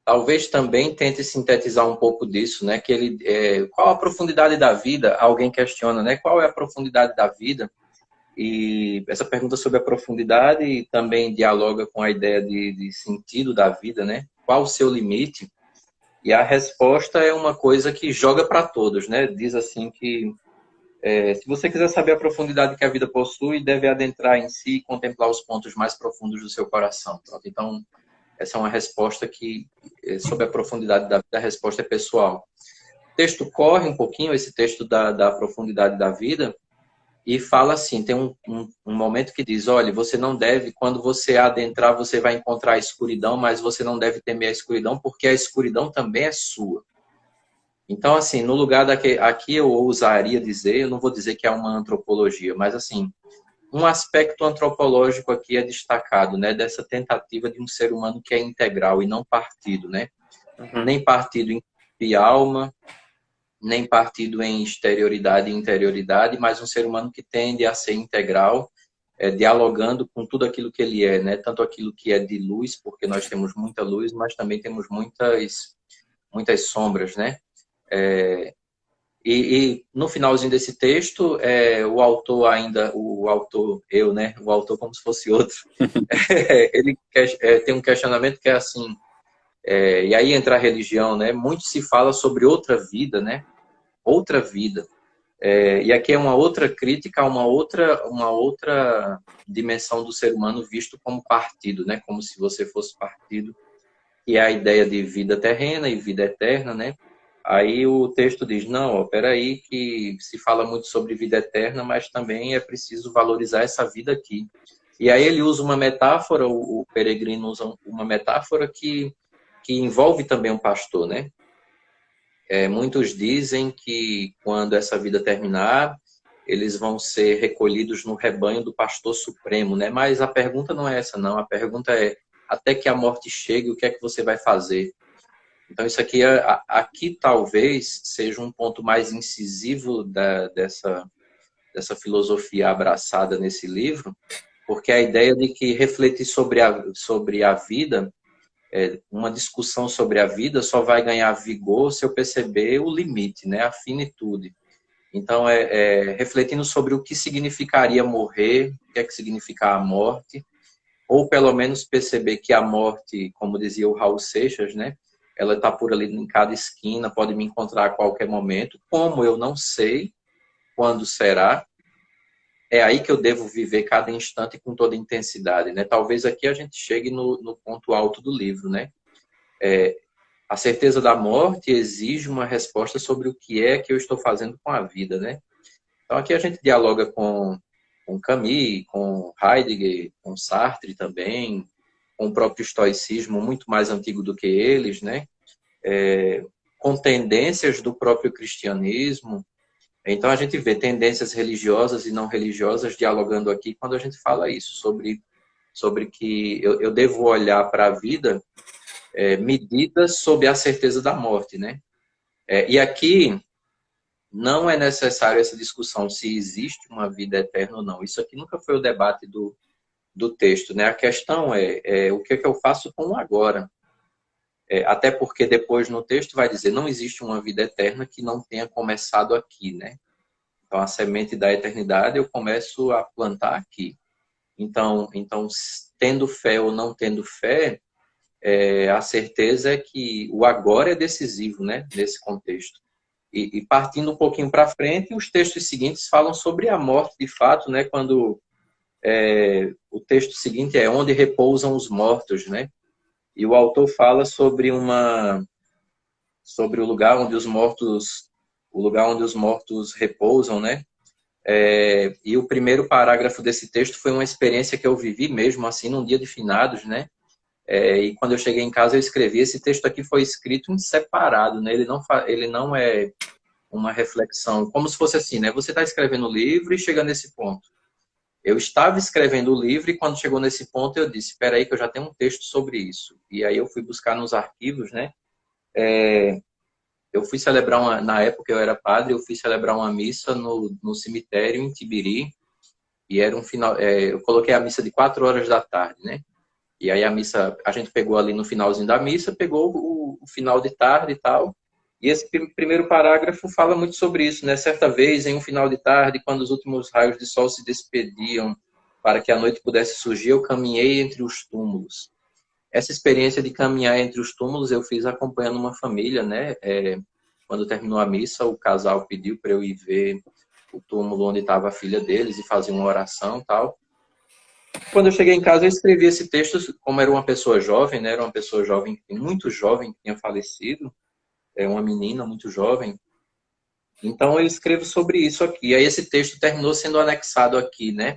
S3: talvez também tente sintetizar um pouco disso, né? Que qual a profundidade da vida? Alguém questiona, né? Qual é a profundidade da vida? E essa pergunta sobre a profundidade também dialoga com a ideia de sentido da vida, né? Qual o seu limite? E a resposta é uma coisa que joga para todos, né? Diz assim que se você quiser saber a profundidade que a vida possui, deve adentrar em si e contemplar os pontos mais profundos do seu coração. Pronto, então, essa é uma resposta que, sobre a profundidade da vida, a resposta é pessoal. O texto corre um pouquinho, esse texto da profundidade da vida, e fala assim, tem um momento que diz, olha, você não deve, quando você adentrar, você vai encontrar a escuridão, mas você não deve temer a escuridão, porque a escuridão também é sua. Então, assim, no lugar aqui eu ousaria dizer, eu não vou dizer que é uma antropologia, mas assim, um aspecto antropológico aqui é destacado, né, dessa tentativa de um ser humano que é integral e não partido, né?
S2: Uhum.
S3: Nem partido em alma, nem partido em exterioridade e interioridade, mas um ser humano que tende a ser integral, dialogando com tudo aquilo que ele é, né? Tanto aquilo que é de luz, porque nós temos muita luz, mas também temos muitas sombras, né? E no finalzinho desse texto, eu, né? O autor como se fosse outro, ele tem um questionamento que é assim, e aí entra a religião, né? Muito se fala sobre outra vida, né? Outra vida. E aqui é uma outra crítica, uma outra dimensão do ser humano visto como partido, né? Como se você fosse partido, que é a ideia de vida terrena e vida eterna, né? Aí o texto diz, não, espera aí que se fala muito sobre vida eterna, mas também é preciso valorizar essa vida aqui. E aí ele usa uma metáfora, o Peregrino usa uma metáfora que envolve também um pastor, né? Muitos dizem que quando essa vida terminar, eles vão ser recolhidos no rebanho do pastor supremo, né? Mas a pergunta não é essa, não. A pergunta é, até que a morte chegue, o que é que você vai fazer? Então, isso aqui talvez seja um ponto mais incisivo dessa filosofia abraçada nesse livro, porque a ideia de que refletir sobre a vida, uma discussão sobre a vida só vai ganhar vigor se eu perceber o limite, né, a finitude. Então, refletindo sobre o que significaria morrer, o que é que significa a morte, ou pelo menos perceber que a morte, como dizia o Raul Seixas, né, ela está por ali em cada esquina, pode me encontrar a qualquer momento. Como eu não sei quando será, é aí que eu devo viver cada instante com toda intensidade, né? Talvez aqui a gente chegue no ponto alto do livro, né? A certeza da morte exige uma resposta sobre o que é que eu estou fazendo com a vida, né? Então aqui a gente dialoga com Camus, com Heidegger, com Sartre também, com o próprio estoicismo, muito mais antigo do que eles, né? Com tendências do próprio cristianismo. Então, a gente vê tendências religiosas e não religiosas dialogando aqui quando a gente fala isso, sobre que eu devo olhar para a vida medida sob a certeza da morte, né? E aqui não é necessário essa discussão se existe uma vida eterna ou não. Isso aqui nunca foi o debate do texto, né? A questão é o que é que eu faço com o agora. Até porque depois no texto vai dizer não existe uma vida eterna que não tenha começado aqui, né? Então a semente da eternidade eu começo a plantar aqui. Então tendo fé ou não tendo fé, a certeza é que o agora é decisivo, né? Nesse contexto. E partindo um pouquinho para frente, os textos seguintes falam sobre a morte de fato, né? Quando o texto seguinte é onde repousam os mortos, né? E o autor fala sobre o lugar onde os mortos repousam, né? E o primeiro parágrafo desse texto foi uma experiência que eu vivi mesmo assim num dia de finados, né? E quando eu cheguei em casa, eu escrevi. Esse texto aqui foi escrito em separado, né? Ele não é uma reflexão, como se fosse assim, né? Você está escrevendo o livro e chega nesse ponto. Eu estava escrevendo o livro e quando chegou nesse ponto eu disse, espera aí que eu já tenho um texto sobre isso. E aí eu fui buscar nos arquivos, né? Eu fui celebrar na época eu era padre, eu fui celebrar uma missa no cemitério em Tibiri e era um final, eu coloquei a missa de 4 horas da tarde, né? E aí a missa, a gente pegou ali no finalzinho da missa, pegou o final de tarde e tal. E esse primeiro parágrafo fala muito sobre isso, né? Certa vez, em um final de tarde, quando os últimos raios de sol se despediam para que a noite pudesse surgir, eu caminhei entre os túmulos. Essa experiência de caminhar entre os túmulos eu fiz acompanhando uma família, né? Quando terminou a missa, o casal pediu para eu ir ver o túmulo onde estava a filha deles e fazer uma oração e tal. Quando eu cheguei em casa, eu escrevi esse texto, como era uma pessoa jovem, né? Era uma pessoa jovem, muito jovem, que tinha falecido, uma menina muito jovem. Então, eu escrevo sobre isso aqui. Aí, esse texto terminou sendo anexado aqui, né?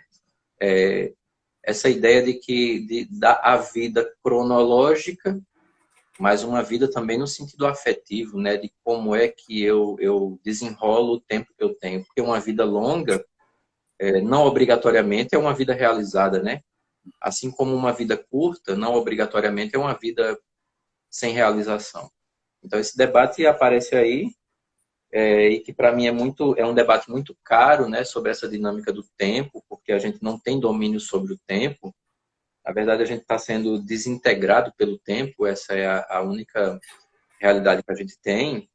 S3: Essa ideia de dar a vida cronológica, mas uma vida também no sentido afetivo, né? De como é que eu desenrolo o tempo que eu tenho. Porque uma vida longa, não obrigatoriamente, é uma vida realizada, né? Assim como uma vida curta, não obrigatoriamente é uma vida sem realização. Então, esse debate aparece aí, e que para mim é um debate muito caro, né, sobre essa dinâmica do tempo, porque a gente não tem domínio sobre o tempo. Na verdade, a gente está sendo desintegrado pelo tempo, essa é a única realidade que a gente tem.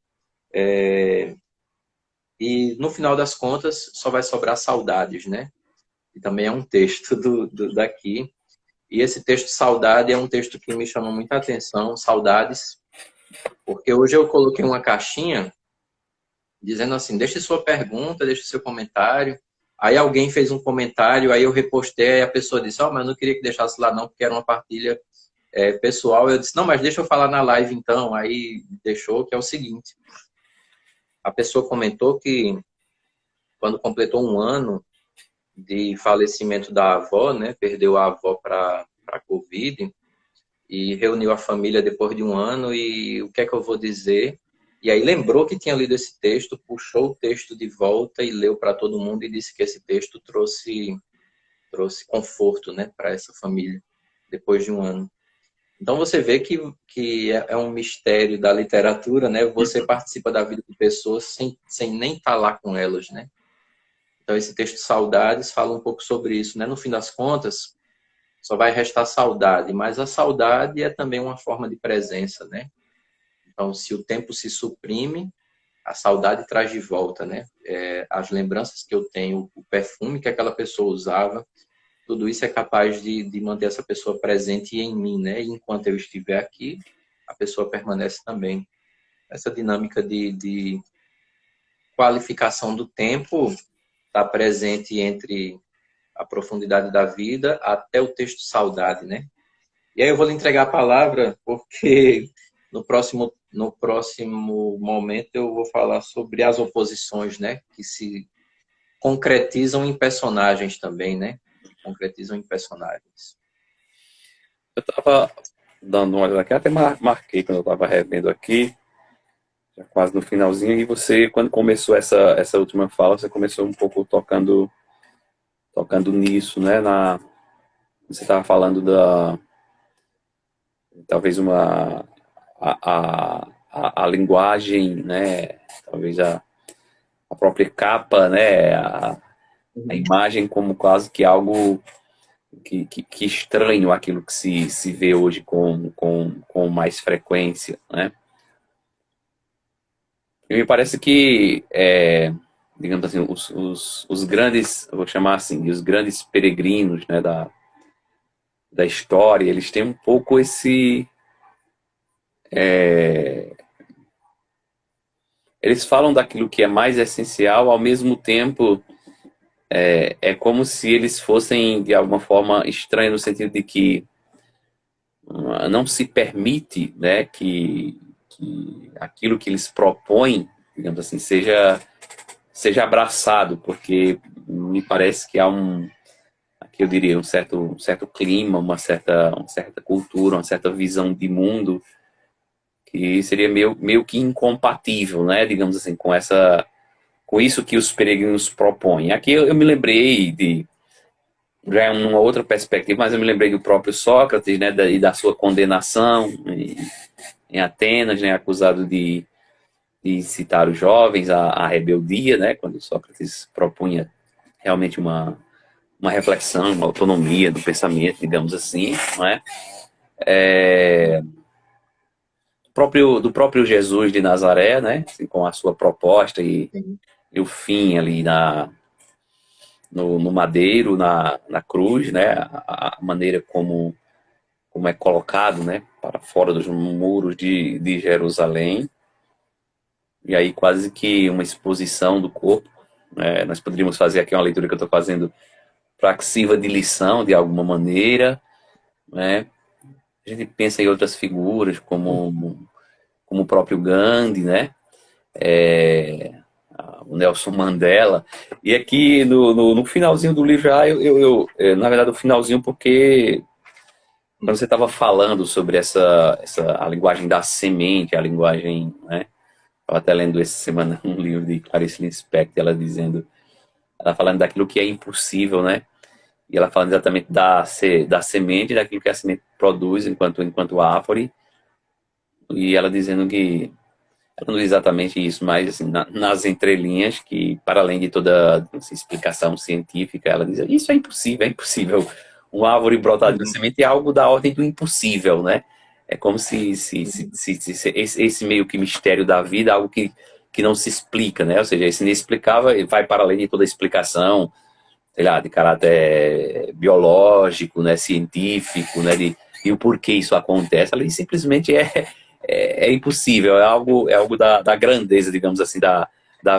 S3: E, no final das contas, só vai sobrar saudades, né? E também é um texto daqui. E esse texto Saudade é um texto que me chamou muita atenção, Saudades, porque hoje eu coloquei uma caixinha dizendo assim, deixe sua pergunta, deixe seu comentário. Aí alguém fez um comentário, aí eu repostei, aí a pessoa disse, mas eu não queria que deixasse lá não, porque era uma partilha pessoal. Eu disse, não, mas deixa eu falar na live então. Aí deixou, que é o seguinte, a pessoa comentou que quando completou 1 ano de falecimento da avó, né, perdeu a avó para a Covid, e reuniu a família depois de 1 ano e o que é que eu vou dizer? E aí lembrou que tinha lido esse texto, puxou o texto de volta e leu para todo mundo e disse que esse texto trouxe conforto, né, para essa família depois de 1 ano. Então você vê que é um mistério da literatura, né? Você participa da vida de pessoas sem nem estar lá com elas, né? Então esse texto Saudades fala um pouco sobre isso, né? No fim das contas, só vai restar saudade, mas a saudade é também uma forma de presença, né? Então, se o tempo se suprime, a saudade traz de volta, né? As lembranças que eu tenho, o perfume que aquela pessoa usava, tudo isso é capaz de manter essa pessoa presente em mim, né? E enquanto eu estiver aqui, a pessoa permanece também. Essa dinâmica de qualificação do tempo está presente entre a profundidade da vida até o texto Saudade, né? E aí eu vou lhe entregar a palavra, porque no próximo momento eu vou falar sobre as oposições, né? Que se concretizam em personagens também, né? Concretizam em personagens.
S2: Eu estava dando uma olhada aqui, até marquei quando eu estava revendo aqui, já quase no finalzinho, e você, quando começou essa última fala, você começou um pouco tocando nisso, né? Você estava falando talvez a linguagem, né? Talvez a própria capa, né? A imagem como quase que algo que estranho aquilo que se vê hoje com mais frequência, né? E me parece que, digamos assim, os grandes, eu vou chamar assim, os grandes peregrinos, né, da história, eles têm um pouco eles falam daquilo que é mais essencial, ao mesmo tempo é como se eles fossem, de alguma forma, estranhos no sentido de que não se permite, né, que aquilo que eles propõem, digamos assim, seja abraçado, porque me parece que há que eu diria, um certo clima, uma certa cultura, uma certa visão de mundo, que seria meio que incompatível, né, digamos assim, com isso que os peregrinos propõem. Aqui eu me lembrei já é uma outra perspectiva, mas eu me lembrei do próprio Sócrates, né, e da sua condenação em Atenas, né, acusado de incitar os jovens à rebeldia, né, quando Sócrates propunha realmente uma reflexão, uma autonomia do pensamento, digamos assim, não é? Do próprio Jesus de Nazaré, né, assim, com a sua proposta e o fim ali no madeiro, na cruz, né, a maneira como é colocado, né, para fora dos muros de Jerusalém, e aí quase que uma exposição do corpo, né? Nós poderíamos fazer aqui uma leitura que eu estou fazendo para que sirva de lição, de alguma maneira, né? A gente pensa em outras figuras, como o próprio Gandhi, né? O Nelson Mandela. E aqui no finalzinho do livro, na verdade, o finalzinho, porque quando você estava falando sobre a linguagem da semente, a linguagem, né? Estava até lendo essa semana um livro de Clarice Lispector, ela falando daquilo que é impossível, né? E ela falando exatamente da semente, daquilo que a semente produz enquanto árvore. E ela dizendo que, ela não diz exatamente isso, mas assim, nas entrelinhas, que para além de toda assim, explicação científica, ela diz, isso é impossível. Uma árvore brotada de semente é algo da ordem do impossível, né? É como se esse meio que mistério da vida, algo que não se explica, né? Ou seja, esse inexplicável vai para além de toda explicação, sei lá, de caráter biológico, né, científico, né, e o porquê isso acontece. Ali simplesmente é impossível, é algo da grandeza, digamos assim, da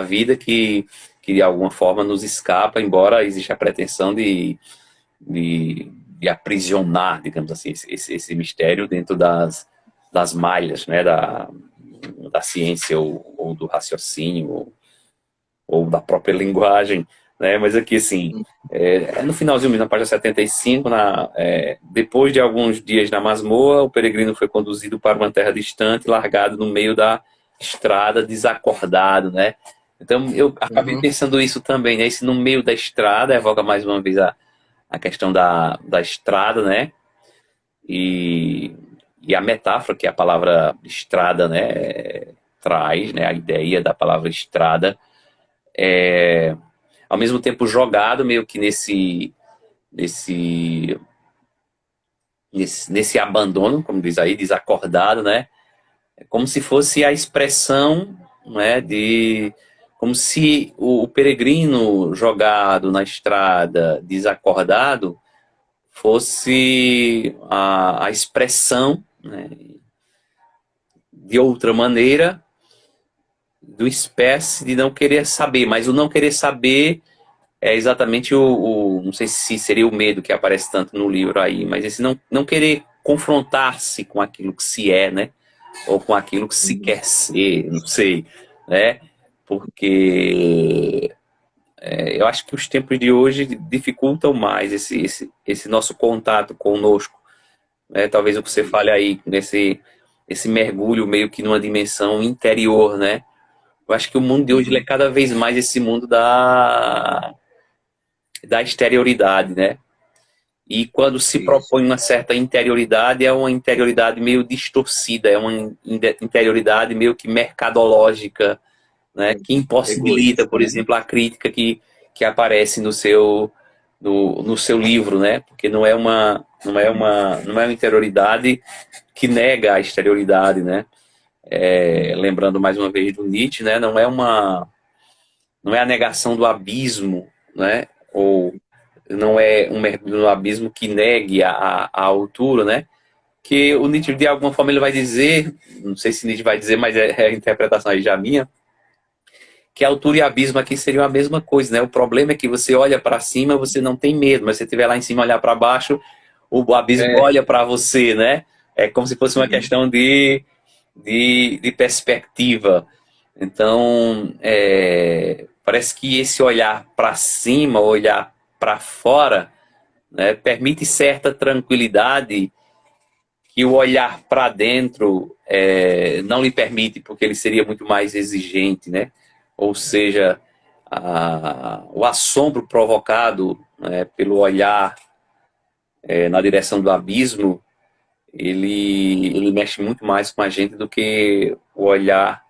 S2: vida que de alguma forma nos escapa, embora exista a pretensão de aprisionar, digamos assim, esse mistério dentro das malhas, né, da ciência ou do raciocínio ou da própria linguagem, né? Mas aqui, assim, no finalzinho, na página 75, depois de alguns dias na masmorra, o peregrino foi conduzido para uma terra distante, largado no meio da estrada, desacordado, né? Então, eu acabei pensando isso também, né? Esse no meio da estrada, evoca mais uma vez a questão da estrada, né? E a metáfora que a palavra estrada, né, traz, né? A ideia da palavra estrada, ao mesmo tempo jogado meio que nesse abandono, como diz aí, desacordado, né? É como se fosse a expressão, né, como se o peregrino jogado na estrada, desacordado, fosse a expressão, né, de outra maneira, do espécie de não querer saber, mas o não querer saber é exatamente não sei se seria o medo que aparece tanto no livro aí, mas esse não querer confrontar-se com aquilo que se é, né? Ou com aquilo que se quer ser, não sei, né? Porque eu acho que os tempos de hoje dificultam mais esse nosso contato conosco, né? Talvez o que você fale aí, esse mergulho meio que numa dimensão interior, né? Eu acho que o mundo de hoje ele é cada vez mais esse mundo da exterioridade, né? E quando se propõe uma certa interioridade, é uma interioridade meio distorcida, é uma interioridade meio que mercadológica, né? Que impossibilita, por exemplo, a crítica que aparece no seu livro, né? Porque não é uma interioridade que nega a exterioridade, né? Lembrando mais uma vez do Nietzsche, né? Não é a negação do abismo, né? Ou não é um mergulho no abismo que negue a altura, né? Que o Nietzsche, de alguma forma, ele vai dizer, não sei se Nietzsche vai dizer, mas é a interpretação aí já minha, que a altura e abismo aqui seriam a mesma coisa, né? O problema é que você olha para cima, você não tem medo, mas se você estiver lá em cima olhar para baixo, o abismo olha para você, né? É como se fosse uma questão de perspectiva. Então, parece que esse olhar para cima, olhar para fora, né? Permite certa tranquilidade que o olhar para dentro não lhe permite, porque ele seria muito mais exigente, né? Ou seja, o assombro provocado, né, pelo olhar na direção do abismo, ele mexe muito mais com a gente do que o olhar,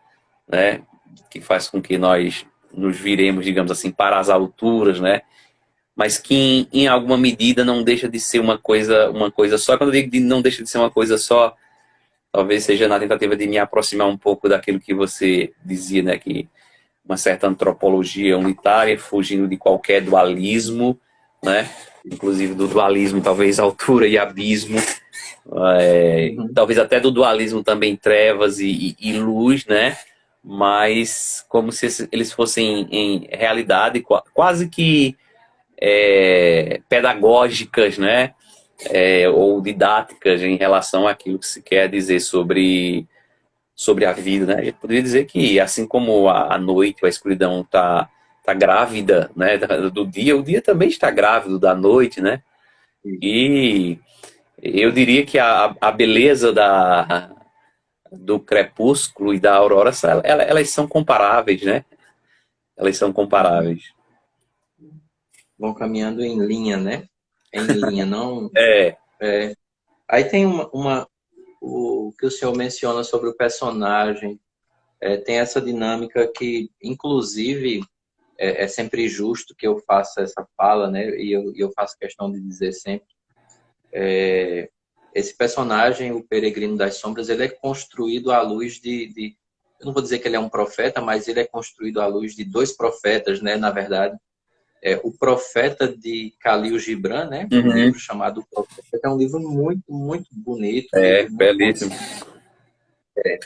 S2: né, que faz com que nós nos viremos, digamos assim, para as alturas, né? Mas que em alguma medida não deixa de ser uma coisa só. Quando eu digo de não deixa de ser uma coisa só, talvez seja na tentativa de me aproximar um pouco daquilo que você dizia, né, que uma certa antropologia unitária, fugindo de qualquer dualismo, né? Inclusive do dualismo, talvez altura e abismo, talvez até do dualismo também trevas e luz, né? Mas como se eles fossem em realidade quase que pedagógicas, né? Ou didáticas em relação àquilo que se quer dizer sobre a vida, né? A gente poderia dizer que assim como a noite, a escuridão tá grávida, né? Do dia, o dia também está grávido da noite, né? E eu diria que a beleza do crepúsculo e da aurora, elas são comparáveis, né? Elas são comparáveis.
S3: Vão caminhando em linha, né? Em linha, não.
S2: É,
S3: Aí tem o que o senhor menciona sobre o personagem. Tem essa dinâmica que, inclusive, é sempre justo que eu faça essa fala, né? E eu faço questão de dizer sempre. Esse personagem, o Peregrino das Sombras, ele é construído à luz eu não vou dizer que ele é um profeta, mas ele é construído à luz de dois profetas, né? Na verdade, o Profeta de Khalil Gibran, né? Um
S2: uhum,
S3: livro chamado O Profeta, é um livro muito, muito bonito, um livro muito bom de
S2: belíssimo.
S3: se...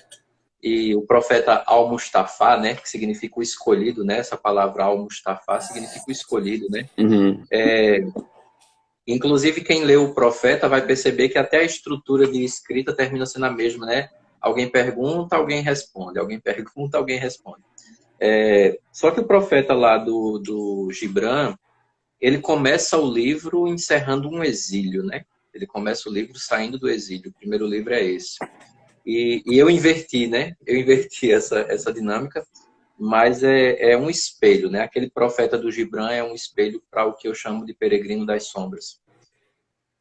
S3: E o profeta Al-Mustafa, né, que significa o escolhido, né? Essa palavra Al-Mustafa significa o escolhido, né?
S2: Uhum,
S3: Inclusive, quem lê o profeta vai perceber que até a estrutura de escrita termina sendo a mesma, né? Alguém pergunta, alguém responde. Alguém pergunta, alguém responde. Só que o profeta lá do Gibran, ele começa o livro encerrando um exílio, né? Ele começa o livro saindo do exílio. O primeiro livro é esse. E eu inverti, né? Eu inverti essa dinâmica, mas é um espelho, né? Aquele profeta do Gibran é um espelho para o que eu chamo de Peregrino das Sombras.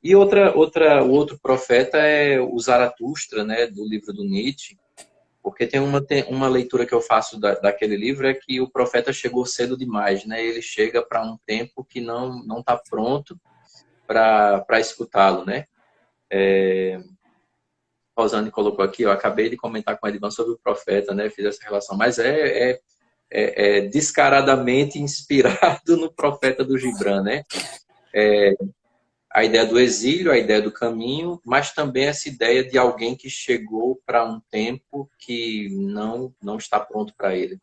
S3: E o outro profeta é o Zaratustra, né? Do livro do Nietzsche, porque tem uma leitura que eu faço daquele livro é que o profeta chegou cedo demais, né? Ele chega para um tempo que não está pronto para escutá-lo, né? Rosane colocou aqui, eu acabei de comentar com a Edvan sobre o profeta, né? Fiz essa relação, mas é descaradamente inspirado no profeta do Gibran, né? A ideia do exílio, a ideia do caminho, mas também essa ideia de alguém que chegou para um tempo que não está pronto para ele.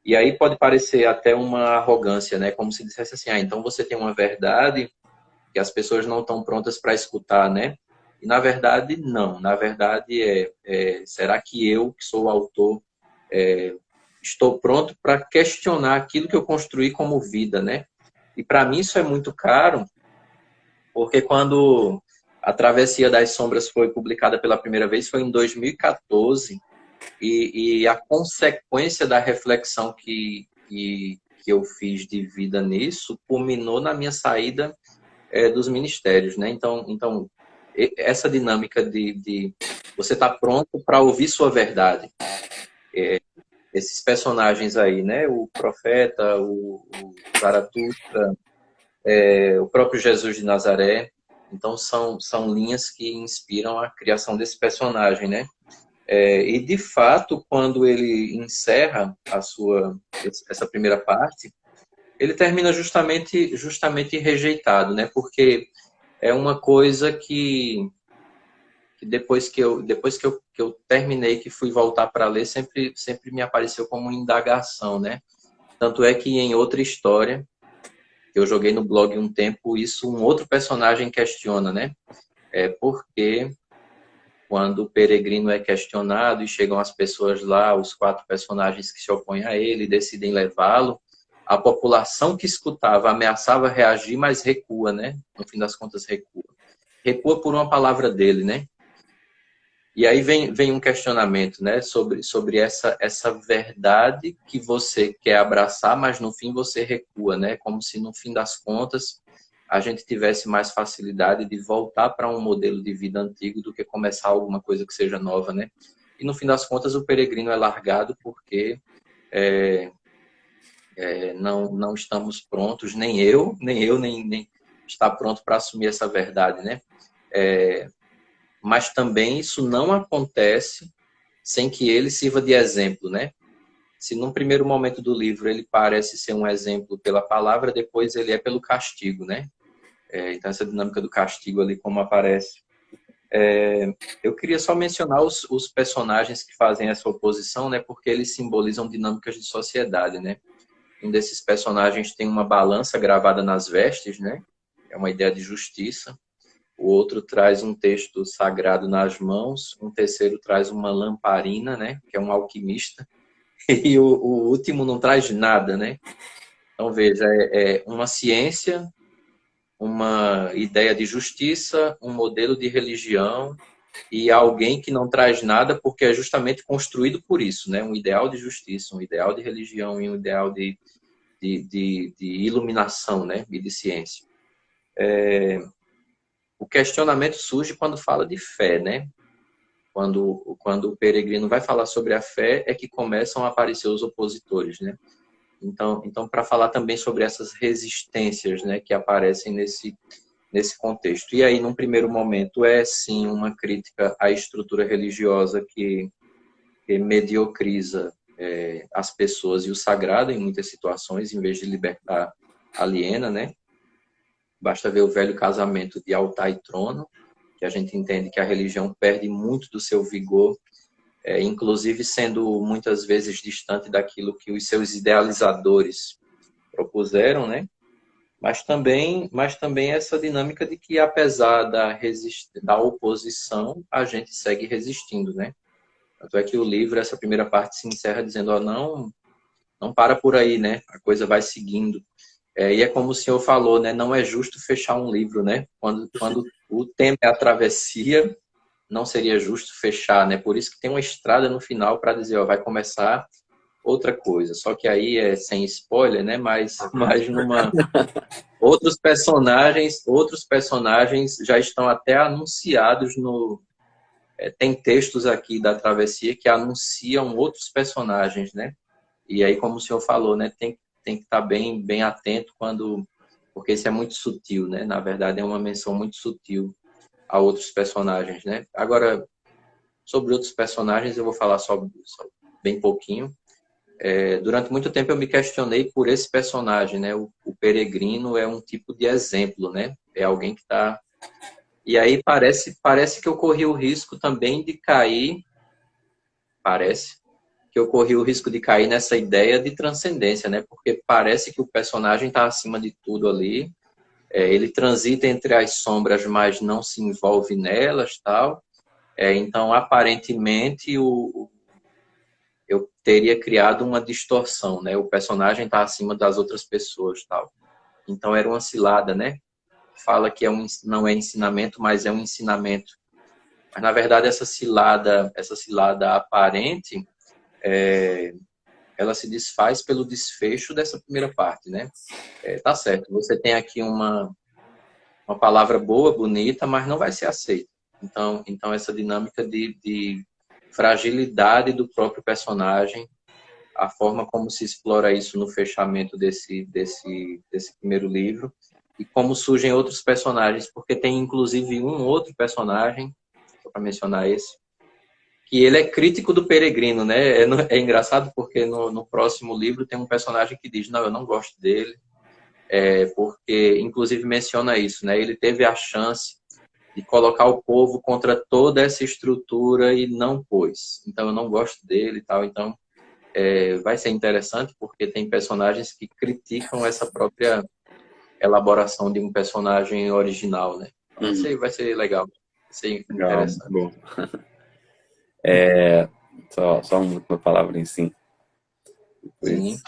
S3: E aí pode parecer até uma arrogância, né? Como se dissesse assim, então você tem uma verdade que as pessoas não estão prontas para escutar, né? E na verdade, não. Na verdade, será que eu, que sou o autor, estou pronto para questionar aquilo que eu construí como vida, né? E para mim isso é muito caro, porque quando a Travessia das Sombras foi publicada pela primeira vez foi em 2014, e a consequência da reflexão que eu fiz de vida nisso culminou na minha saída dos ministérios, né? Então essa dinâmica de você estar pronto para ouvir sua verdade. Esses personagens aí, né? O profeta, o Zaratustra, o próprio Jesus de Nazaré. Então são linhas que inspiram a criação desse personagem, né? E de fato, quando ele encerra essa primeira parte, ele termina justamente rejeitado, né? Porque é uma coisa que depois que eu terminei, que fui voltar para ler, sempre me apareceu como uma indagação, né? Tanto é que em outra história, que eu joguei no blog um tempo, isso um outro personagem questiona, né? Porque quando o peregrino é questionado e chegam as pessoas lá, os 4 personagens que se opõem a ele, decidem levá-lo, a população que escutava ameaçava reagir, mas recua, né? No fim das contas, recua. Recua por uma palavra dele, né? E aí vem um questionamento, né? Sobre essa verdade que você quer abraçar, mas no fim você recua, né? Como se no fim das contas a gente tivesse mais facilidade de voltar para um modelo de vida antigo do que começar alguma coisa que seja nova, né? E no fim das contas o peregrino é largado porque não estamos prontos, nem está pronto para assumir essa verdade, né? Mas também isso não acontece sem que ele sirva de exemplo, né? Se num primeiro momento do livro ele parece ser um exemplo pela palavra, depois ele é pelo castigo, né? Então essa dinâmica do castigo ali como aparece. Eu queria só mencionar os personagens que fazem essa oposição, né? Porque eles simbolizam dinâmicas de sociedade, né? Um desses personagens tem uma balança gravada nas vestes, né? É uma ideia de justiça. O outro traz um texto sagrado nas mãos. Um terceiro traz uma lamparina, né? Que é um alquimista. E o último não traz nada, né? Então, veja, é uma ciência, uma ideia de justiça, um modelo de religião e alguém que não traz nada porque é justamente construído por isso, né? Um ideal de justiça, um ideal de religião e um ideal de iluminação, né? E de ciência. O questionamento surge quando fala de fé, né? Quando o peregrino vai falar sobre a fé é que começam a aparecer os opositores, né? Então para falar também sobre essas resistências, né, que aparecem nesse contexto. E aí, num primeiro momento, é sim uma crítica à estrutura religiosa que mediocriza as pessoas e o sagrado em muitas situações, em vez de libertar, aliena, né? Basta ver o velho casamento de altar e trono, que a gente entende que a religião perde muito do seu vigor, inclusive sendo muitas vezes distante daquilo que os seus idealizadores propuseram, né? Mas também essa dinâmica de que, apesar da oposição, a gente segue resistindo, né? Tanto é que o livro, essa primeira parte, se encerra dizendo, não para por aí, né? A coisa vai seguindo. E é como o senhor falou, né? Não é justo fechar um livro, né? Quando o tema é a travessia, não seria justo fechar, né? Por isso que tem uma estrada no final para dizer, ó, vai começar outra coisa. Só que aí é sem spoiler, né? Mas outros personagens já estão até anunciados no. Tem textos aqui da travessia que anunciam outros personagens, né? E aí, como o senhor falou, né? Tem que estar bem atento porque isso é muito sutil, né? Na verdade, é uma menção muito sutil a outros personagens, né? Agora, sobre outros personagens, eu vou falar só bem pouquinho. Durante muito tempo eu me questionei por esse personagem, né? O peregrino é um tipo de exemplo, né? É alguém que está... E aí parece que eu corri o risco também de cair... Parece que eu corri o risco de cair nessa ideia de transcendência, né? Porque parece que o personagem está acima de tudo ali. Ele transita entre as sombras, mas não se envolve nelas, tal. Então, aparentemente, eu teria criado uma distorção, né? O personagem está acima das outras pessoas, tal. Então, era uma cilada, né? Fala que não é ensinamento, mas é um ensinamento. Mas, na verdade, essa cilada aparente, ela se desfaz pelo desfecho dessa primeira parte, né? Tá certo, você tem aqui uma palavra boa, bonita, mas não vai ser aceita. Então essa dinâmica de fragilidade do próprio personagem, a forma como se explora isso no fechamento desse primeiro livro, e como surgem outros personagens, porque tem inclusive um outro personagem, só para mencionar esse, que ele é crítico do peregrino, né? É engraçado porque no próximo livro tem um personagem que diz, não, eu não gosto dele, porque inclusive menciona isso, né? Ele teve a chance de colocar o povo contra toda essa estrutura e não pôs. Então eu não gosto dele e tal. Então vai ser interessante porque tem personagens que criticam essa própria elaboração de um personagem original, né? Vai ser legal, vai ser interessante.
S2: Bom. Só uma última palavra em si.
S3: Sim.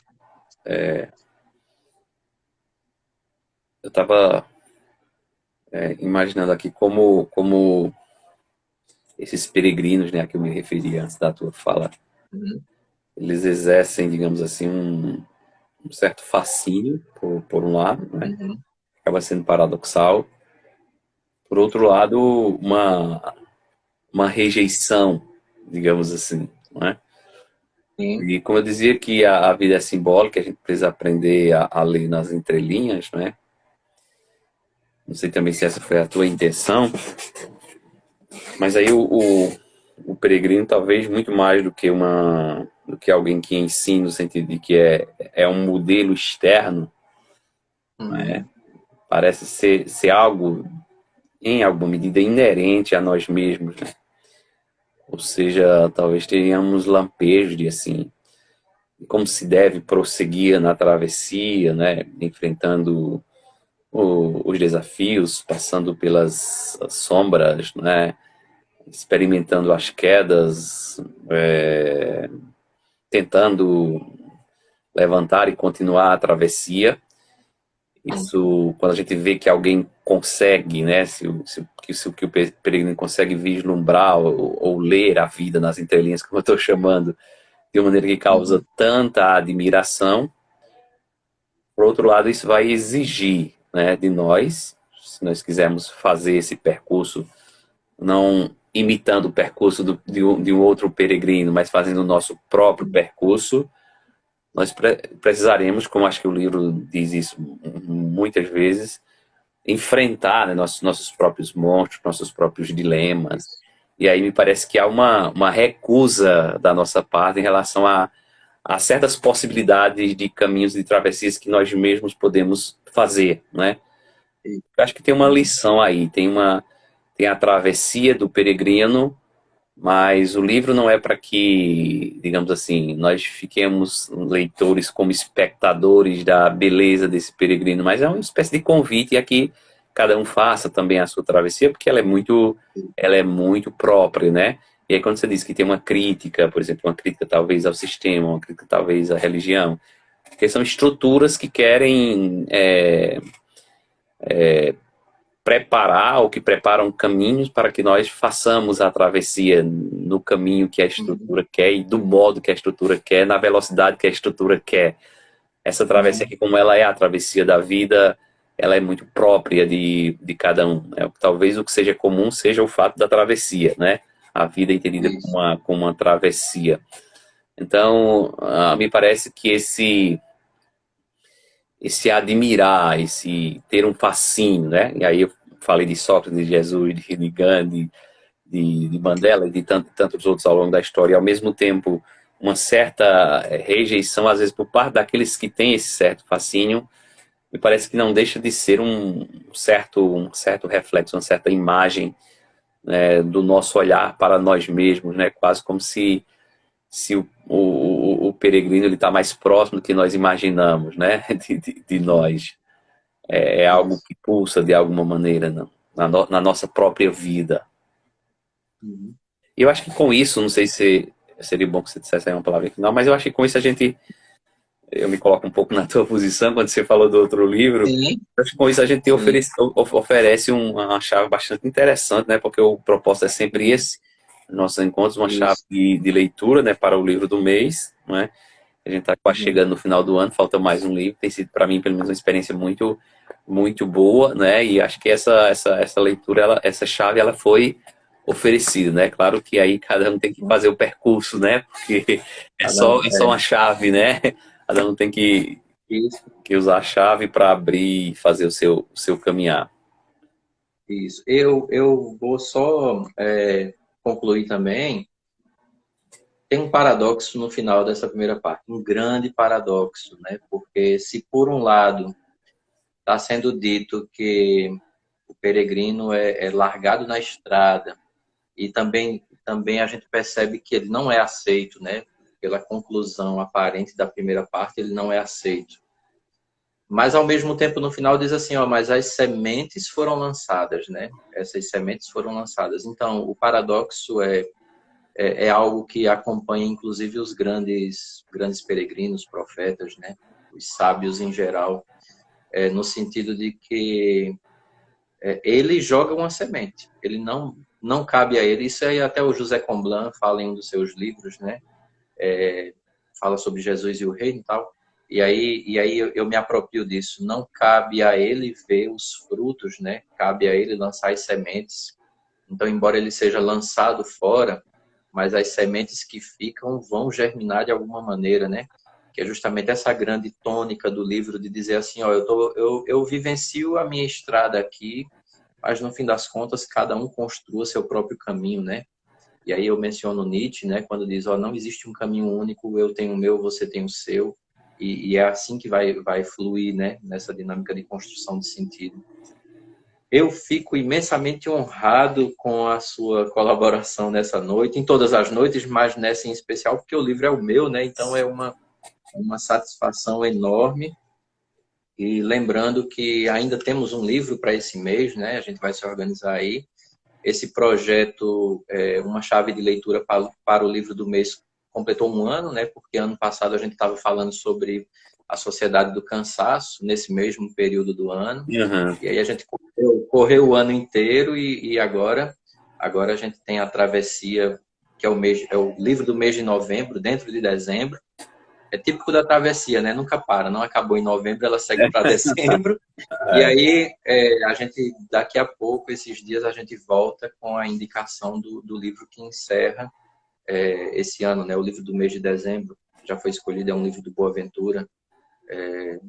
S2: eu estava imaginando aqui como esses peregrinos, né, a que eu me referi antes da tua fala,
S3: Uhum.
S2: eles exercem, digamos assim, um certo fascínio, por um lado, né?
S3: Uhum.
S2: Acaba sendo paradoxal. Por outro lado, uma rejeição, digamos assim, não é?
S3: Sim.
S2: E como eu dizia que a vida é simbólica, a gente precisa aprender a ler nas entrelinhas, né? Não sei também se essa foi a tua intenção, mas aí o peregrino talvez muito mais do que alguém que ensina no sentido de que é um modelo externo,
S3: Uhum.
S2: parece ser algo em alguma medida inerente a nós mesmos, né? Ou seja, talvez tenhamos lampejos de assim, como se deve prosseguir na travessia, né? Enfrentando os desafios, passando pelas sombras, né? Experimentando as quedas, tentando levantar e continuar a travessia.
S3: Sim.
S2: Isso, quando a gente vê que alguém consegue, né, que o peregrino consegue vislumbrar ou ler a vida nas entrelinhas, como eu estou chamando, de uma maneira que causa
S3: Uhum.
S2: tanta admiração, por outro lado, isso vai exigir, né, de nós, se nós quisermos fazer esse percurso, não imitando o percurso de um outro peregrino, mas fazendo o nosso próprio percurso, nós precisaremos, como acho que o livro diz isso muitas vezes, enfrentar, né, nossos próprios monstros, nossos próprios dilemas.
S3: Isso.
S2: E aí me parece que há uma recusa da nossa parte em relação a certas possibilidades de caminhos de travessias que nós mesmos podemos fazer, né?
S3: Isso.
S2: Eu acho que tem uma
S3: Uhum.
S2: lição aí, tem a travessia do peregrino, mas o livro não é para que, digamos assim, nós fiquemos leitores como espectadores da beleza desse peregrino, mas é uma espécie de convite a que cada um faça também a sua travessia, porque ela é muito própria, né? E aí quando você diz que tem uma crítica, por exemplo, uma crítica talvez ao sistema, uma crítica talvez à religião, que são estruturas que querem preparar ou que preparam caminhos para que nós façamos a travessia no caminho que a
S3: Uhum.
S2: estrutura quer e do modo que a estrutura quer, na velocidade que a estrutura quer. Essa travessia
S3: Uhum.
S2: aqui, como ela é a travessia da vida, ela é muito própria de cada um, né? Talvez o que seja comum seja o fato da travessia, né? A vida entendida
S3: Isso.
S2: como uma travessia. Então, me parece que esse admirar, esse ter um fascínio, né? E aí eu falei de Sócrates, de Jesus, de Gandhi, de Mandela e de tantos outros ao longo da história, e ao mesmo tempo uma certa rejeição, às vezes, por parte daqueles que têm esse certo fascínio, me parece que não deixa de ser um certo reflexo, uma certa imagem, né, do nosso olhar para nós mesmos, né? Quase como se o peregrino ele está mais próximo do que nós imaginamos, né? De nós. É algo
S3: Isso.
S2: que pulsa de alguma maneira na nossa própria vida.
S3: Uhum.
S2: E eu acho que com isso, não sei se seria bom que você dissesse aí uma palavra final, mas eu acho que com isso eu me coloco um pouco na tua posição quando você falou do outro livro.
S3: Sim.
S2: Eu acho que com isso a gente
S3: Sim.
S2: oferece uma chave bastante interessante, né? Porque o propósito é sempre
S3: Uhum.
S2: esse, nossos encontros, uma chave
S3: Isso.
S2: de leitura, né, para o livro do mês, né? A gente está quase
S3: Uhum.
S2: chegando no final do ano, falta mais um livro. Tem sido para mim, pelo menos, uma experiência muito boa, né? E acho que essa leitura, essa chave, ela foi oferecida, né? Claro que aí cada um tem que fazer o percurso, né? Porque
S3: Cada um.
S2: é só uma chave, né? Cada um tem
S3: Isso.
S2: que usar a chave para abrir e fazer o seu caminhar.
S3: Isso. Eu vou só concluir também. Tem um paradoxo no final dessa primeira parte, um grande paradoxo, né? Porque se por um lado está sendo dito que o peregrino é largado na estrada e também a gente percebe que ele não é aceito, né? Pela conclusão aparente da primeira parte, ele não é aceito. Mas ao mesmo tempo no final diz assim, ó, mas as sementes foram lançadas, né? Essas sementes foram lançadas. Então o paradoxo é algo que acompanha inclusive os grandes peregrinos, profetas, né? Os sábios em geral. no sentido de que ele joga uma semente, ele não cabe a ele. Isso aí até o José Comblan fala em um dos seus livros, né? Fala sobre Jesus e o reino e tal. E aí eu me aproprio disso. Não cabe a ele ver os frutos, né? Cabe a ele lançar as sementes. Então, embora ele seja lançado fora, mas as sementes que ficam vão germinar de alguma maneira, né? Que é justamente essa grande tônica do livro de dizer assim, ó, eu vivencio a minha estrada aqui, mas no fim das contas cada um construa seu próprio caminho, né? E aí eu menciono Nietzsche, né? Quando diz, ó, não existe um caminho único, eu tenho o meu, você tem o seu, e é assim que vai fluir, né? Nessa dinâmica de construção de sentido. Eu fico imensamente honrado com a sua colaboração nessa noite, em todas as noites, mas nessa em especial, porque o livro é o meu, né? Então é uma satisfação enorme. E lembrando que ainda temos um livro para esse mês, né? A gente vai se organizar aí. Esse projeto, Uma Chave de Leitura para o Livro do Mês, completou um ano, né? Porque ano passado a gente estava falando sobre a Sociedade do Cansaço, nesse mesmo período do ano.
S2: Uhum.
S3: E aí a gente correu o ano inteiro e agora a gente tem a Travessia, que é o livro do mês de novembro, dentro de dezembro. É típico da Travessia, né? Nunca para, não acabou em novembro, ela segue para dezembro. E aí, a gente, daqui a pouco, esses dias, a gente volta com a indicação do livro que encerra esse ano, né? O livro do mês de dezembro. Já foi escolhido, é um livro do Boaventura,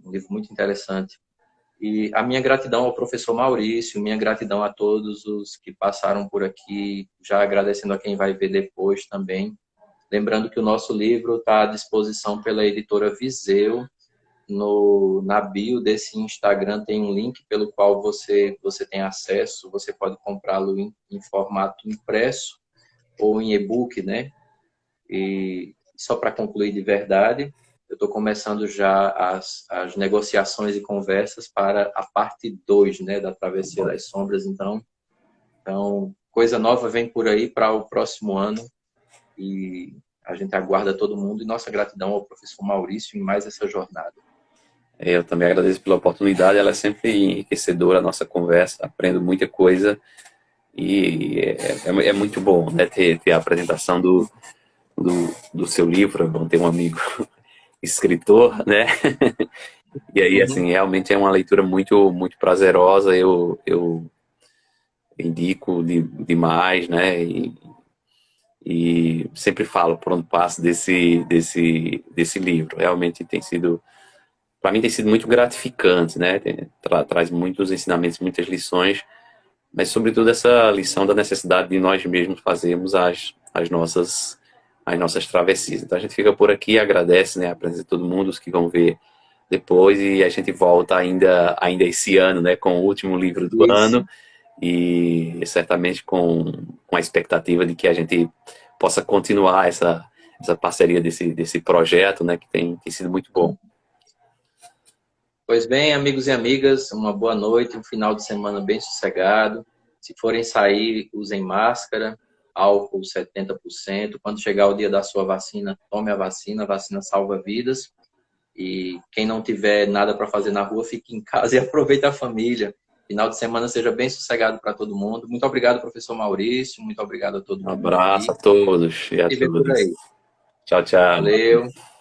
S3: um livro muito interessante. E a minha gratidão ao professor Maurício, minha gratidão a todos os que passaram por aqui, já agradecendo a quem vai ver depois também. Lembrando que o nosso livro está à disposição pela editora Viseu. Na bio desse Instagram tem um link pelo qual você tem acesso. Você pode comprá-lo em formato impresso ou em e-book, né? E só para concluir de verdade, eu estou começando já as negociações e conversas para a parte 2, né, da Travessia das Sombras. Então, coisa nova vem por aí para o próximo ano. E a gente aguarda todo mundo, e nossa gratidão ao professor Maurício em mais essa jornada.
S2: Eu também agradeço pela oportunidade, ela é sempre enriquecedora a nossa conversa, aprendo muita coisa e é muito bom, né, ter a apresentação do seu livro. É bom ter um amigo escritor, né? E aí, assim, realmente é uma leitura muito, muito prazerosa, eu indico demais, né? E sempre falo por onde passo desse livro. Realmente tem sido, para mim tem sido muito gratificante, né? Traz muitos ensinamentos, muitas lições, mas sobretudo essa lição da necessidade de nós mesmos fazermos as nossas travessias. Então a gente fica por aqui, agradece, né, a presença de todo mundo, os que vão ver depois, e a gente volta ainda esse ano, né, com o último livro do ano, e certamente com a expectativa de que a gente possa continuar essa parceria desse projeto, né, que tem sido muito bom.
S3: Pois bem, amigos e amigas, uma boa noite, um final de semana bem sossegado. Se forem sair, usem máscara, álcool 70%. Quando chegar o dia da sua vacina, tome a vacina salva vidas. E quem não tiver nada para fazer na rua, fique em casa e aproveite a família. Final de semana seja bem sossegado para todo mundo. Muito obrigado, professor Maurício. Muito obrigado a todo mundo.
S2: Um abraço a todos e a todas. Tchau, tchau.
S3: Valeu.